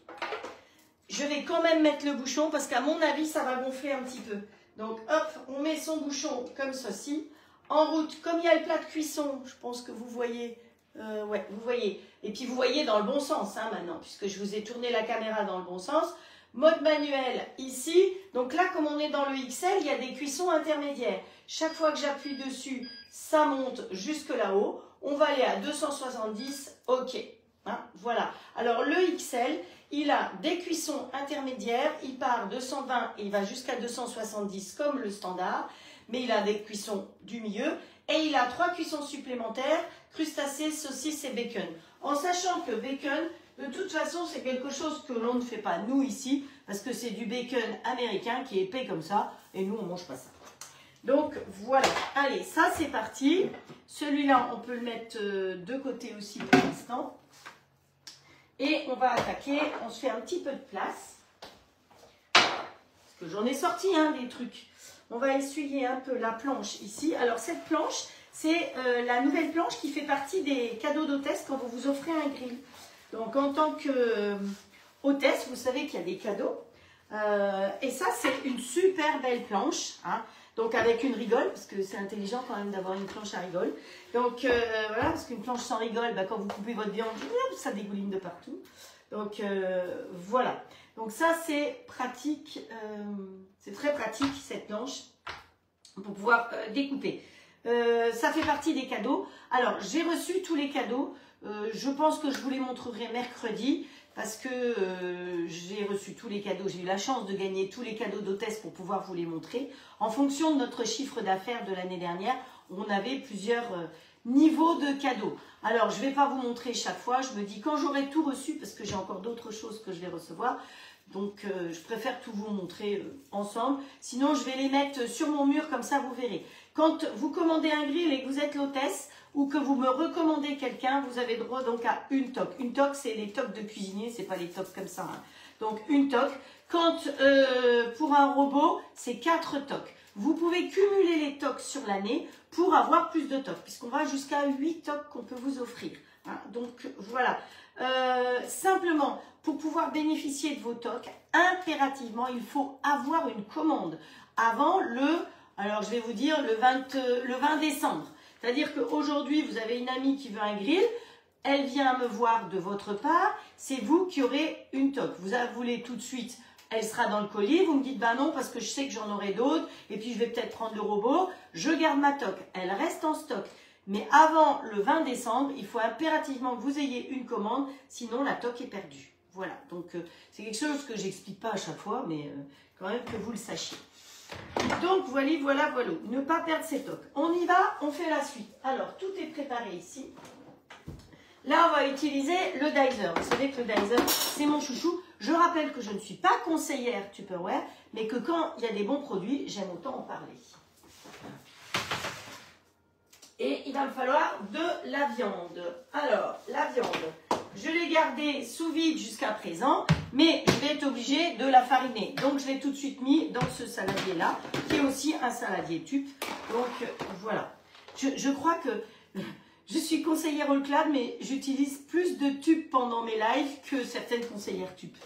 Je vais quand même mettre le bouchon parce qu'à mon avis, ça va gonfler un petit peu. Donc, hop, on met son bouchon comme ceci. En route, comme il y a le plat de cuisson, je pense que vous voyez... ouais, vous voyez. Et puis, vous voyez dans le bon sens, hein, maintenant, puisque je vous ai tourné la caméra dans le bon sens. Mode manuel, ici. Donc là, comme on est dans le XL, il y a des cuissons intermédiaires. Chaque fois que j'appuie dessus, ça monte jusque là-haut. On va aller à 270, ok. Hein, voilà. Alors, le XL, il a des cuissons intermédiaires. Il part de 120 et il va jusqu'à 270 comme le standard. Mais il a des cuissons du milieu. Et il a 3 cuissons supplémentaires, crustacés, saucisses et bacon. En sachant que bacon, de toute façon, c'est quelque chose que l'on ne fait pas, nous, ici, parce que c'est du bacon américain qui est épais comme ça, et nous, on ne mange pas ça. Donc, voilà. Allez, ça, c'est parti. Celui-là, on peut le mettre de côté aussi pour l'instant. Et on va attaquer. On se fait un petit peu de place. Parce que j'en ai sorti, hein, des trucs. On va essuyer un peu la planche ici. Alors cette planche, c'est la nouvelle planche qui fait partie des cadeaux d'hôtesse quand vous vous offrez un grill. Donc en tant que hôtesse, vous savez qu'il y a des cadeaux. Et ça, c'est une super belle planche. Hein. Donc avec une rigole, parce que c'est intelligent quand même d'avoir une planche à rigole. Donc voilà, parce qu'une planche sans rigole, bah, quand vous coupez votre viande, ça dégouline de partout. Donc voilà. Donc ça, c'est pratique. C'est très pratique cette planche pour pouvoir découper. Ça fait partie des cadeaux. Alors, j'ai reçu tous les cadeaux. Je pense que je vous les montrerai mercredi parce que j'ai reçu tous les cadeaux. J'ai eu la chance de gagner tous les cadeaux d'hôtesse pour pouvoir vous les montrer. En fonction de notre chiffre d'affaires de l'année dernière, on avait plusieurs niveaux de cadeaux. Alors, je ne vais pas vous montrer chaque fois. Je me dis quand j'aurai tout reçu, parce que j'ai encore d'autres choses que je vais recevoir. Donc, je préfère tout vous montrer ensemble. Sinon, je vais les mettre sur mon mur, comme ça, vous verrez. Quand vous commandez un grill et que vous êtes l'hôtesse ou que vous me recommandez quelqu'un, vous avez droit donc à une toque. Une toque, c'est les toques de cuisinier, c'est pas les toques comme ça. Hein. Donc, une toque. Quand, pour un robot, c'est 4 toques. Vous pouvez cumuler les toques sur l'année pour avoir plus de toques, puisqu'on va jusqu'à 8 toques qu'on peut vous offrir. Hein. Donc, voilà. Simplement, pour pouvoir bénéficier de vos toques, impérativement, il faut avoir une commande avant alors je vais vous dire, le 20 décembre. C'est-à-dire qu'aujourd'hui, vous avez une amie qui veut un grill, elle vient me voir de votre part, c'est vous qui aurez une toque. Vous la voulez tout de suite, elle sera dans le colis, vous me dites, bah non, parce que je sais que j'en aurai d'autres, et puis je vais peut-être prendre le robot, je garde ma toque, elle reste en stock. Mais avant le 20 décembre, il faut impérativement que vous ayez une commande, sinon la toque est perdue. Voilà, donc c'est quelque chose que j'explique pas à chaque fois, mais quand même que vous le sachiez. Donc voilà. Ne pas perdre ses toques. On y va, on fait la suite. Alors, tout est préparé ici. Là, on va utiliser le Dizer. Vous savez que le Dizer, c'est mon chouchou. Je rappelle que je ne suis pas conseillère Tupperware, mais que quand il y a des bons produits, j'aime autant en parler. Et il va me falloir de la viande. Alors, la viande, je l'ai gardée sous vide jusqu'à présent, mais je vais être obligée de la fariner. Donc, je l'ai tout de suite mis dans ce saladier-là, qui est aussi un saladier tube. Donc, voilà. Je crois que je suis conseillère All Clad, mais j'utilise plus de tubes pendant mes lives que certaines conseillères tubes.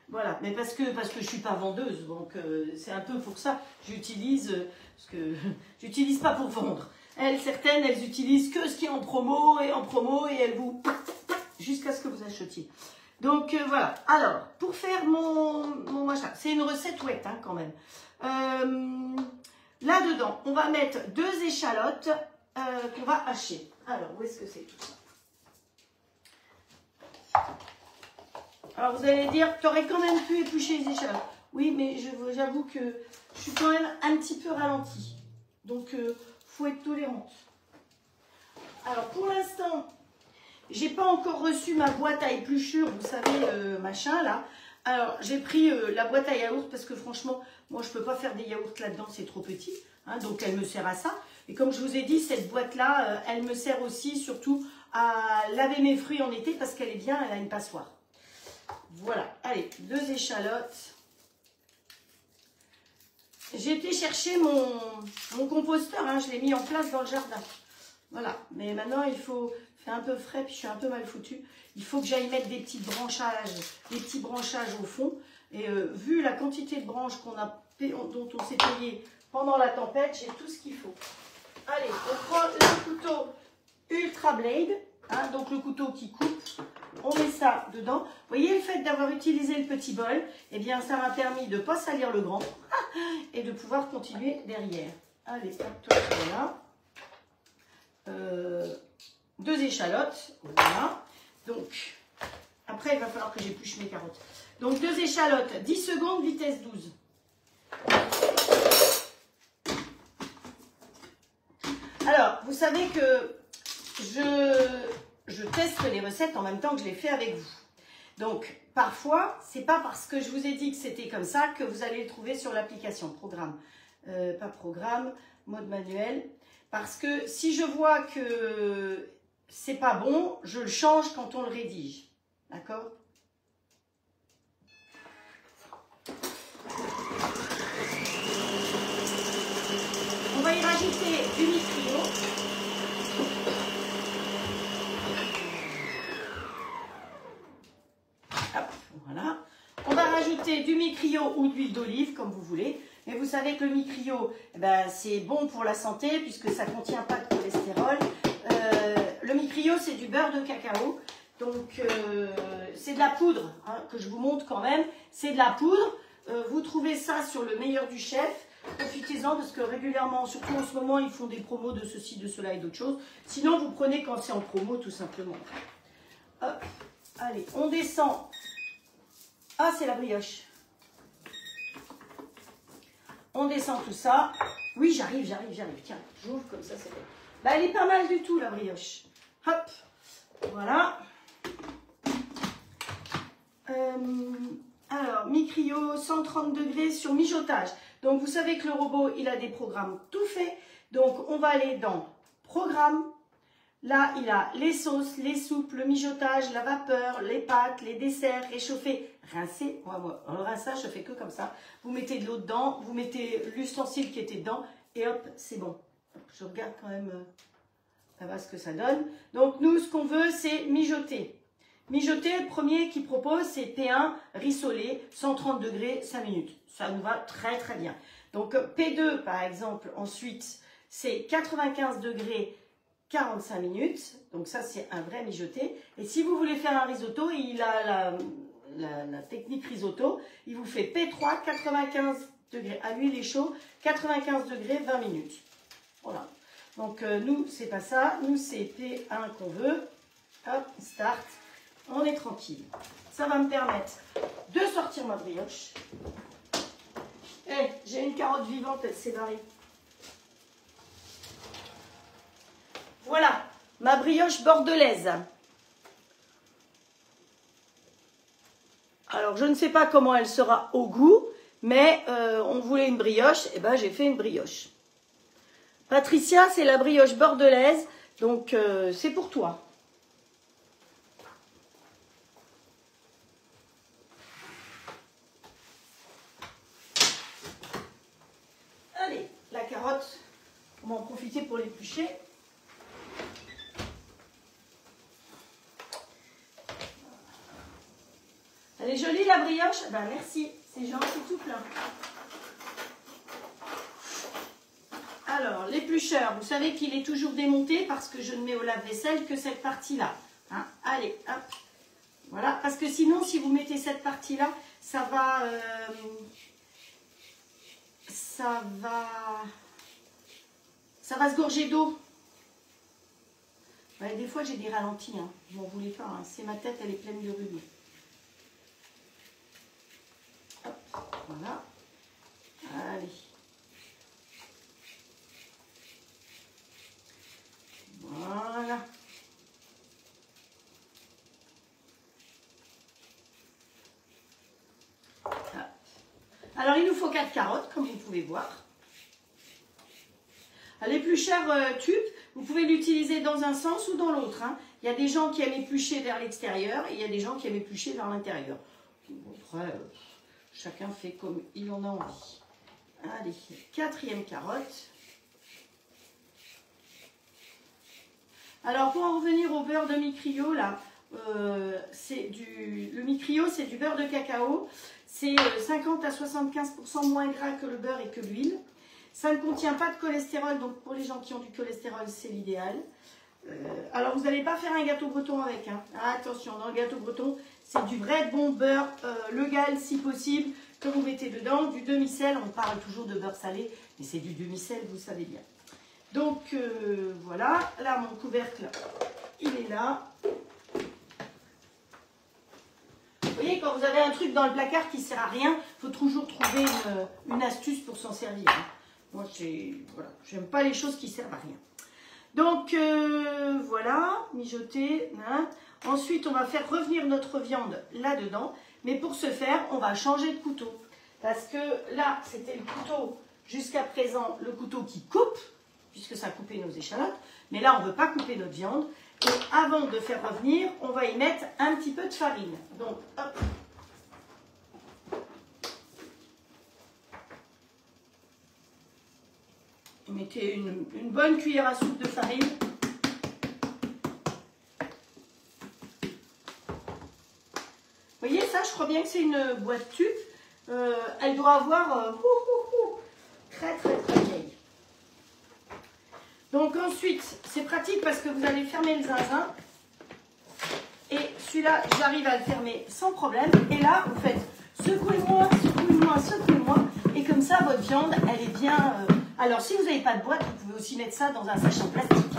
Voilà, mais parce que je ne suis pas vendeuse, donc c'est un peu pour ça. J'utilise, parce que j'utilise pas pour vendre. Certaines, elles utilisent que ce qui est en promo, et elles vous... jusqu'à ce que vous achetiez. Donc, voilà. Alors, pour faire mon machin, c'est une recette ouette, hein, quand même. Là-dedans, on va mettre 2 échalotes qu'on va hacher. Alors, où est-ce que c'est tout ça? Alors, vous allez dire, tu aurais quand même pu éplucher les échalotes. Oui, mais j'avoue que je suis quand même un petit peu ralentie. Donc, faut être tolérante. Alors, pour l'instant, j'ai pas encore reçu ma boîte à épluchure, vous savez, machin, là. Alors, j'ai pris la boîte à yaourt parce que franchement, moi, je peux pas faire des yaourts là-dedans, c'est trop petit. Hein, donc, elle me sert à ça. Et comme je vous ai dit, cette boîte-là, elle me sert aussi, surtout, à laver mes fruits en été parce qu'elle est bien, elle a une passoire. Voilà. Allez, 2 échalotes. J'ai été chercher mon composteur, hein, je l'ai mis en place dans le jardin. Voilà, mais maintenant il faut faire un peu frais, puis je suis un peu mal foutue. Il faut que j'aille mettre des petits branchages au fond. Et vu la quantité de branches dont on s'est payé pendant la tempête, j'ai tout ce qu'il faut. Allez, on prend le couteau Ultra Blade, hein, donc le couteau qui coupe. On met ça dedans. Vous voyez, le fait d'avoir utilisé le petit bol, eh bien, ça m'a permis de ne pas salir le grand et de pouvoir continuer derrière. Allez, hop, voilà. 2 échalotes, voilà. Donc, après, il va falloir que j'épluche mes carottes. Donc, 2 échalotes, 10 secondes, vitesse 12. Alors, vous savez que je teste les recettes en même temps que je les fais avec vous. Donc, parfois, c'est pas parce que je vous ai dit que c'était comme ça que vous allez le trouver sur l'application programme. Pas programme, mode manuel. Parce que si je vois que c'est pas bon, je le change quand on le rédige. D'accord ? rajouter du mi-criolla. Voilà. On va rajouter du mi-criolla ou de l'huile d'olive, comme vous voulez. Mais vous savez que le mi-criolla, eh ben, c'est bon pour la santé, puisque ça ne contient pas de cholestérol. Le mi-criolla, c'est du beurre de cacao. Donc, c'est de la poudre, hein, que je vous montre quand même. C'est de la poudre. Vous trouvez ça sur le meilleur du chef. Profitez-en, parce que régulièrement, surtout en ce moment, ils font des promos de ceci, de cela et d'autres choses. Sinon, vous prenez quand c'est en promo, tout simplement. Hop. Allez, on descend. Ah, c'est la brioche. On descend tout ça. Oui, j'arrive. Tiens, j'ouvre comme ça, c'est bon. Bah, elle est pas mal du tout, la brioche. Hop. Voilà. Alors, mi-criolla, 130 degrés sur mijotage. Donc, vous savez que le robot, il a des programmes tout faits. Donc, on va aller dans Programme. Là, il a les sauces, les soupes, le mijotage, la vapeur, les pâtes, les desserts, réchauffés, rincés. Moi, le rinçage, je fais que comme ça. Vous mettez de l'eau dedans, vous mettez l'ustensile qui était dedans et hop, c'est bon. Je regarde quand même là-bas ce que ça donne. Donc, nous, ce qu'on veut, c'est mijoter. Mijoter, le premier qui propose, c'est P1, rissolé, 130 degrés, 5 minutes. Ça nous va très, très bien. Donc, P2, par exemple, ensuite, c'est 95 degrés, 45 minutes, donc ça c'est un vrai mijoté. Et si vous voulez faire un risotto, il a la technique risotto, il vous fait P3, 95 degrés à l'huile et chaud, 95 degrés, 20 minutes. Voilà. Donc nous c'est pas ça, nous c'est P1 qu'on veut. Hop, start, on est tranquille. Ça va me permettre de sortir ma brioche. J'ai une carotte vivante, elle s'est barrée. Voilà, ma brioche bordelaise. Alors, je ne sais pas comment elle sera au goût, mais on voulait une brioche, et ben j'ai fait une brioche. Patricia, c'est la brioche bordelaise, donc c'est pour toi. Allez, la carotte, on va en profiter pour l'éplucher. Elle est jolie la brioche? Ben merci, c'est gentil tout plein. Alors, l'éplucheur, vous savez qu'il est toujours démonté parce que je ne mets au lave-vaisselle que cette partie-là. Hein, allez, hop. Voilà, parce que sinon, si vous mettez cette partie-là, ça va se gorger d'eau. Ouais, des fois, j'ai des ralentis, hein. Je m'en voulais pas, hein. C'est ma tête, elle est pleine de rhume. Hop, voilà. Allez. Voilà. Alors, il nous faut 4 carottes, comme vous pouvez voir. L'éplucheur tube, vous pouvez l'utiliser dans un sens ou dans l'autre. Hein. Il y a des gens qui aiment éplucher vers l'extérieur et il y a des gens qui aiment éplucher vers l'intérieur. Après, chacun fait comme il en a envie. Allez, 4e carotte. Alors, pour en revenir au beurre de mi-criolla, le mi-criolla, c'est du beurre de cacao. C'est 50 à 75% moins gras que le beurre et que l'huile. Ça ne contient pas de cholestérol, donc pour les gens qui ont du cholestérol, c'est l'idéal. Alors, vous n'allez pas faire un gâteau breton avec. Hein. Attention, dans le gâteau breton, c'est du vrai bon beurre, le Gall si possible, que vous mettez dedans. Du demi-sel, on parle toujours de beurre salé, mais c'est du demi-sel, vous savez bien. Donc, voilà. Là, mon couvercle, il est là. Vous voyez, quand vous avez un truc dans le placard qui ne sert à rien, il faut toujours trouver une astuce pour s'en servir. Hein. Moi, voilà, j'aime pas les choses qui servent à rien. Donc, voilà, mijoter. Hein. Ensuite, on va faire revenir notre viande là-dedans. Mais pour ce faire, on va changer de couteau. Parce que là, c'était le couteau, jusqu'à présent, le couteau qui coupe, puisque ça a coupé nos échalotes. Mais là, on ne veut pas couper notre viande. Et avant de faire revenir, on va y mettre un petit peu de farine. Donc, hop. Vous mettez une bonne cuillère à soupe de farine. Vous voyez ça, je crois bien que c'est une boîte tube. Elle doit avoir très très très vieille. Donc ensuite, c'est pratique parce que vous allez fermer le zinzin. Et celui-là, j'arrive à le fermer sans problème. Et là, vous faites secouez-moi, secouez-moi, secouez-moi. Et comme ça, votre viande, elle est bien... Alors, si vous n'avez pas de boîte, vous pouvez aussi mettre ça dans un sachet en plastique.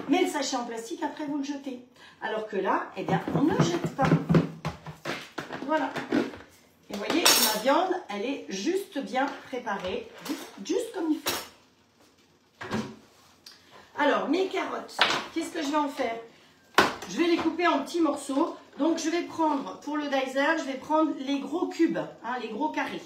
Mais le sachet en plastique, après, vous le jetez. Alors que là, eh bien, on ne jette pas. Voilà. Et vous voyez, ma viande, elle est juste bien préparée. Juste comme il faut. Alors, mes carottes, qu'est-ce que je vais en faire? Je vais les couper en petits morceaux. Donc, je vais prendre, pour le dicer, je vais prendre les gros cubes, hein, les gros carrés.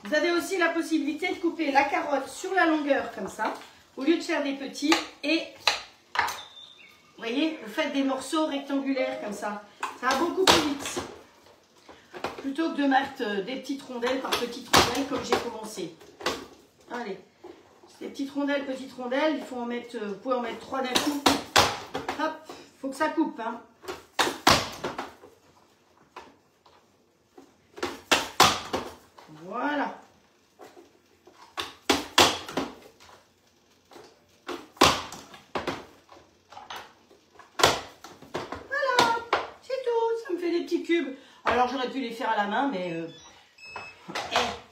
Vous avez aussi la possibilité de couper la carotte sur la longueur, comme ça, au lieu de faire des petits. Et, vous voyez, vous faites des morceaux rectangulaires, comme ça. Ça va beaucoup plus vite. Plutôt que de mettre des petites rondelles par petites rondelles comme j'ai commencé. Allez, des petites rondelles, il faut en mettre, vous pouvez en mettre 3 d'un coup. Hop, faut que ça coupe. Hein. Voilà. Voilà, c'est tout, ça me fait des petits cubes. Alors j'aurais pu les faire à la main, mais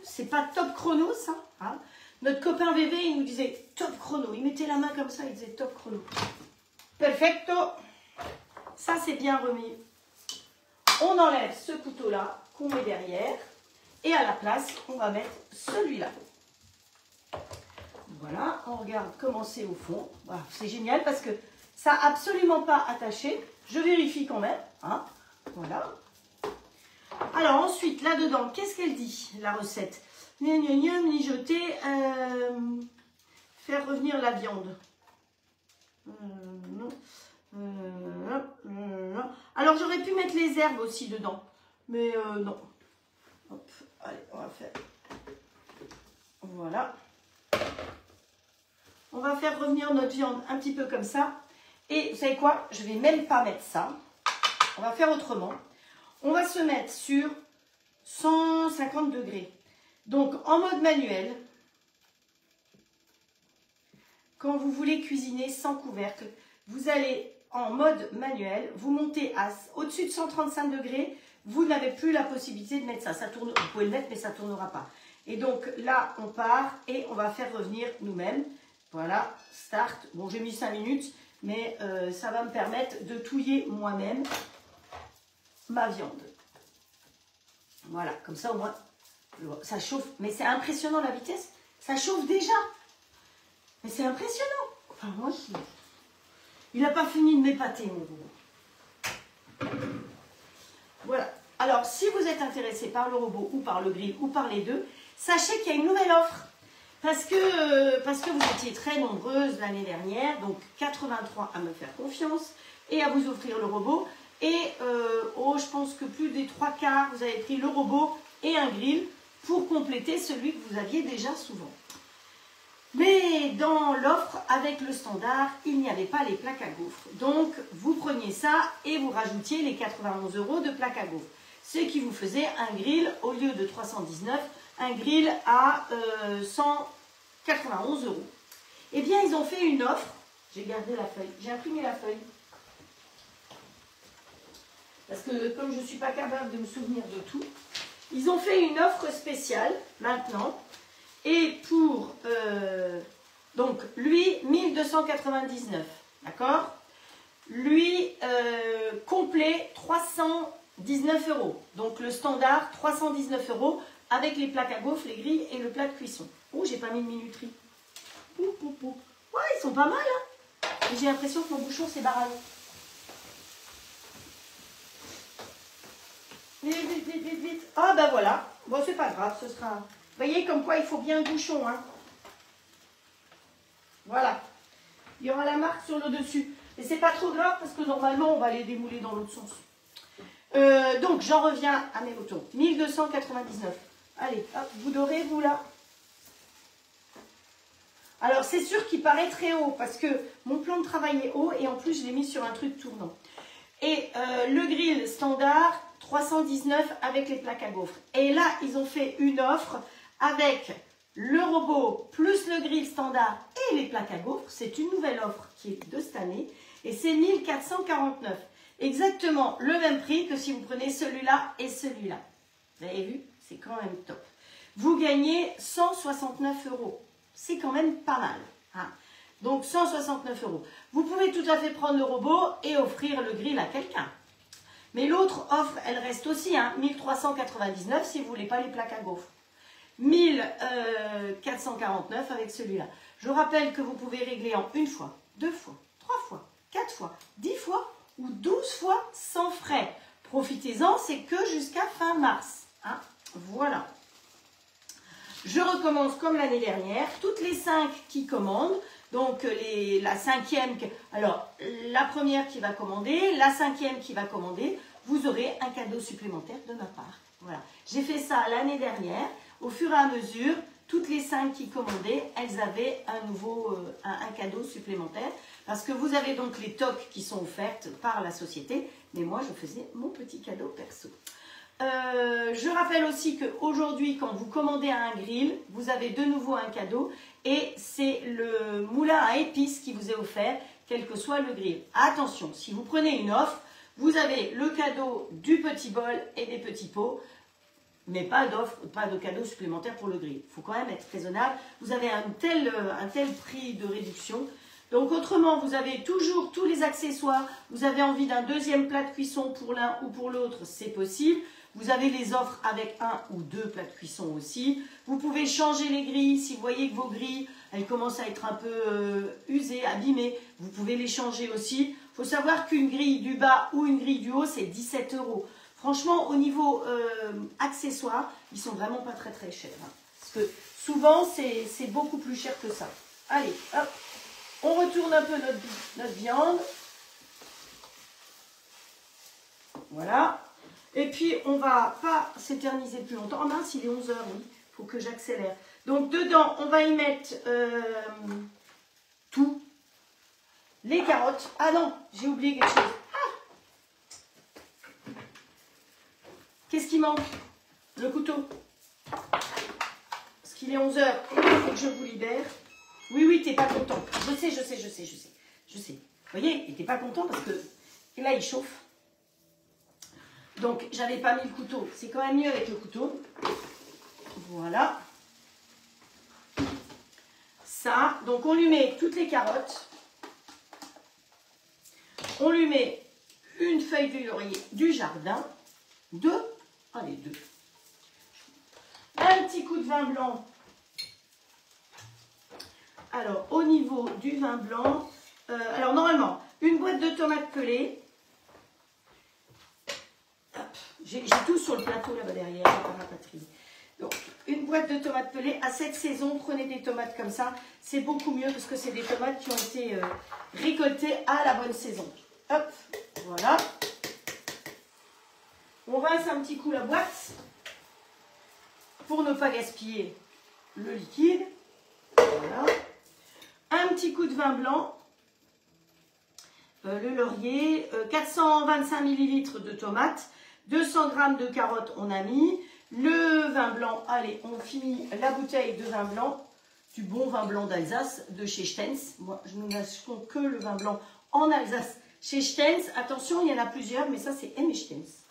c'est pas top chrono ça. Hein. Notre copain VV, il nous disait top chrono. Il mettait la main comme ça, il disait top chrono. Perfecto. Ça c'est bien remis. On enlève ce couteau-là qu'on met derrière. Et à la place, on va mettre celui-là. Voilà, on regarde comment c'est au fond. Voilà, c'est génial parce que ça n'a absolument pas attaché. Je vérifie quand même. Hein. Voilà. Alors ensuite, là-dedans, qu'est-ce qu'elle dit, la recette? Mijoter, faire revenir la viande. Alors j'aurais pu mettre les herbes aussi dedans, mais non. Hop, allez, on va faire. Voilà. On va faire revenir notre viande un petit peu comme ça. Et vous savez quoi? Je ne vais même pas mettre ça. On va faire autrement. On va se mettre sur 150 degrés. Donc, en mode manuel, quand vous voulez cuisiner sans couvercle, vous allez en mode manuel, vous montez au-dessus de 135 degrés, vous n'avez plus la possibilité de mettre ça. Ça tourne, vous pouvez le mettre, mais ça ne tournera pas. Et donc, là, on part et on va faire revenir nous-mêmes. Voilà, start. Bon, j'ai mis 5 minutes, mais ça va me permettre de touiller moi-même ma viande. Voilà, comme ça au moins, ça chauffe. Mais c'est impressionnant la vitesse. Ça chauffe déjà. Mais c'est impressionnant. Enfin, moi, il n'a pas fini de m'épater, mon robot. Voilà. Alors, si vous êtes intéressé par le robot ou par le grill ou par les deux, sachez qu'il y a une nouvelle offre. Parce que vous étiez très nombreuses l'année dernière, donc 83 à me faire confiance et à vous offrir le robot. Et je pense que plus des 3/4, vous avez pris le robot et un grill pour compléter celui que vous aviez déjà souvent. Mais dans l'offre avec le standard, il n'y avait pas les plaques à gaufres. Donc, vous preniez ça et vous rajoutiez les 91 € de plaques à gaufres. Ce qui vous faisait un grill au lieu de 319, un grill à 191 €. Eh bien, ils ont fait une offre. J'ai gardé la feuille, j'ai imprimé la feuille. Parce que comme je ne suis pas capable de me souvenir de tout, ils ont fait une offre spéciale maintenant. Et pour, donc lui, 1299, d'accord? Lui, complet, 319 €. Donc le standard, 319 € avec les plaques à gaufres, les grilles et le plat de cuisson. Oh, j'ai pas mis de minuterie. Ouais, ils sont pas mal, hein? J'ai l'impression que mon bouchon s'est barré. Vite. Ah ben voilà. Bon, c'est pas grave, ce sera... Vous voyez comme quoi il faut bien un bouchon, hein. Voilà. Il y aura la marque sur le dessus. Et c'est pas trop grave parce que normalement, on va les démouler dans l'autre sens. Donc, j'en reviens à mes motos. 1299. Allez, hop, vous dorez, vous là. Alors, c'est sûr qu'il paraît très haut parce que mon plan de travail est haut et en plus, je l'ai mis sur un truc tournant. Et le grill standard, 319 avec les plaques à gaufres. Et là, ils ont fait une offre avec le robot plus le grill standard et les plaques à gaufres. C'est une nouvelle offre qui est de cette année et c'est 1449. Exactement le même prix que si vous prenez celui-là et celui-là. Vous avez vu? C'est quand même top. Vous gagnez 169 €. C'est quand même pas mal. Hein. Donc 169 €. Vous pouvez tout à fait prendre le robot et offrir le grill à quelqu'un. Mais l'autre offre, elle reste aussi, hein, 1399 si vous ne voulez pas les plaques à gaufres. 1449 avec celui-là. Je rappelle que vous pouvez régler en une fois, 2 fois, 3 fois, 4 fois, 10 fois ou 12 fois sans frais. Profitez-en, c'est que jusqu'à fin mars. Hein. Voilà. Je recommence comme l'année dernière. Toutes les 5 qui commandent, donc la 5e, alors la première qui va commander, la 5e qui va commander, vous aurez un cadeau supplémentaire de ma part. Voilà. J'ai fait ça l'année dernière. Au fur et à mesure, toutes les 5 qui commandaient, elles avaient un cadeau supplémentaire. Parce que vous avez donc les toques qui sont offertes par la société. Mais moi, je faisais mon petit cadeau perso. Je rappelle aussi qu'aujourd'hui, quand vous commandez un grill, vous avez de nouveau un cadeau et c'est le moulin à épices qui vous est offert, quel que soit le grill. Attention, si vous prenez une offre, vous avez le cadeau du petit bol et des petits pots, mais pas d'offre, pas de cadeau supplémentaire pour le grill. Il faut quand même être raisonnable. Vous avez un tel prix de réduction. Donc autrement, vous avez toujours tous les accessoires. Vous avez envie d'un deuxième plat de cuisson pour l'un ou pour l'autre, c'est possible. Vous avez les offres avec 1 ou 2 plats de cuisson aussi. Vous pouvez changer les grilles. Si vous voyez que vos grilles, elles commencent à être un peu usées, abîmées, vous pouvez les changer aussi. Il faut savoir qu'une grille du bas ou une grille du haut, c'est 17 €. Franchement, au niveau accessoires, ils sont vraiment pas très très chers. Hein. Parce que souvent, c'est beaucoup plus cher que ça. Allez, hop, on retourne un peu notre viande. Voilà. Et puis, on va pas s'éterniser plus longtemps. Oh mince, il est 11 h, oui. Il faut que j'accélère. Donc, dedans, on va y mettre tout. Les carottes. Ah non, j'ai oublié quelque chose. Ah, qu'est-ce qui manque? Le couteau. Parce qu'il est 11 h. Il faut que je vous libère. Oui, oui, t'es pas content. Je sais. Vous voyez, il n'était pas content parce que là, il chauffe. Donc, j'avais pas mis le couteau. C'est quand même mieux avec le couteau. Voilà. Ça. Donc, on lui met toutes les carottes. On lui met une feuille de laurier du jardin. 2. Allez, 2. Un petit coup de vin blanc. Alors, au niveau du vin blanc, alors normalement, une boîte de tomates pelées. J'ai tout sur le plateau là-bas derrière, par la patrie. Donc, une boîte de tomates pelées. À cette saison, prenez des tomates comme ça. C'est beaucoup mieux parce que c'est des tomates qui ont été récoltées à la bonne saison. Hop, voilà. On rince un petit coup la boîte pour ne pas gaspiller le liquide. Voilà. Un petit coup de vin blanc. Le laurier. 425 ml de tomates. 200 g de carottes, on a mis. Le vin blanc, allez, on finit la bouteille de vin blanc. Du bon vin blanc d'Alsace, de chez Stenz. Moi, je n'achète que le vin blanc en Alsace. Chez Stenz, attention, il y en a plusieurs, mais ça, c'est M. Stenz.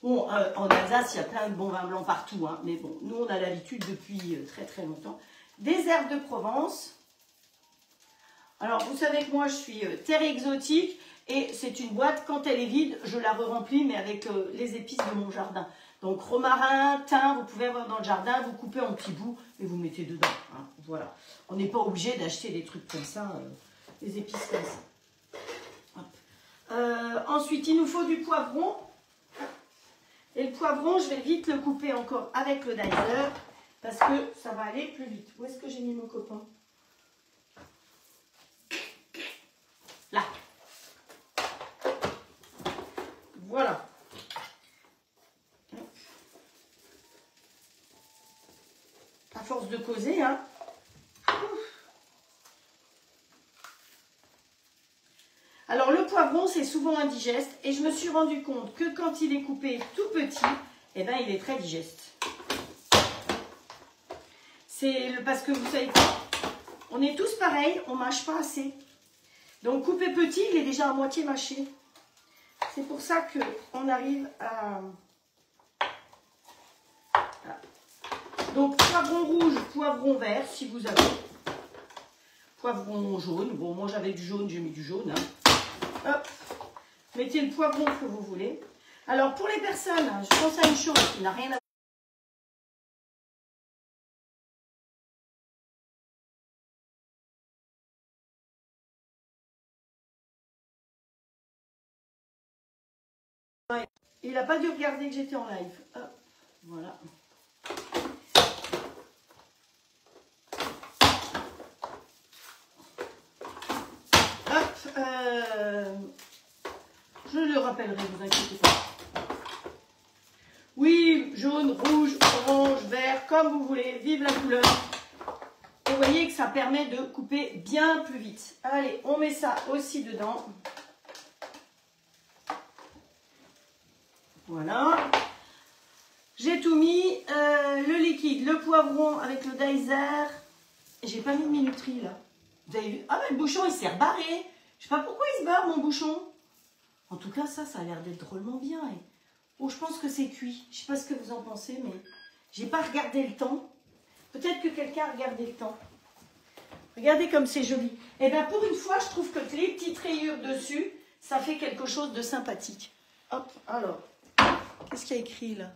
Bon, en Alsace, il y a plein de bons vins blancs partout. Hein, mais bon, nous, on a l'habitude depuis très, très longtemps. Des herbes de Provence. Alors, vous savez que moi, je suis terre exotique. Et c'est une boîte, quand elle est vide, je la re-remplis, mais avec les épices de mon jardin. Donc romarin, thym, vous pouvez avoir dans le jardin, vous coupez en petits bouts et vous mettez dedans. Hein, voilà. On n'est pas obligé d'acheter des trucs comme ça, des épices comme ça. Ensuite, il nous faut du poivron. Et le poivron, je vais vite le couper encore avec le dicer, parce que ça va aller plus vite. Où est-ce que j'ai mis mon copain? Là. Voilà. À force de causer, hein. Alors le poivron, c'est souvent indigeste et je me suis rendu compte que quand il est coupé tout petit, eh ben, il est très digeste. C'est parce que vous savez quoi, on est tous pareils, on mâche pas assez. Donc coupé petit, il est déjà à moitié mâché. C'est pour ça qu'on arrive à... Voilà. Donc poivron rouge, poivron vert, si vous avez. Poivron jaune, bon moi j'avais du jaune, j'ai mis du jaune. Hein. Hop, mettez le poivron que vous voulez. Alors pour les personnes, je pense à une chose qui n'a rien à voir. Il n'a pas dû regarder que j'étais en live. Hop, voilà. Je le rappellerai, vous inquiétez pas. Oui, jaune, rouge, orange, vert, comme vous voulez, vive la couleur. Et vous voyez que ça permet de couper bien plus vite. Allez, on met ça aussi dedans. Voilà. J'ai tout mis, le liquide, le poivron avec le Daiser. J'ai pas mis de minuterie là. Vous avez vu? Ah mais le bouchon il s'est rebarré. Je sais pas pourquoi il se barre mon bouchon. En tout cas ça a l'air d'être drôlement bien. Et... oh, je pense que c'est cuit. Je sais pas ce que vous en pensez, mais j'ai pas regardé le temps. Peut-être que quelqu'un a regardé le temps. Regardez comme c'est joli. Et bien pour une fois, je trouve que les petites rayures dessus, ça fait quelque chose de sympathique. Hop, alors, qu'est-ce qu'il y a écrit là?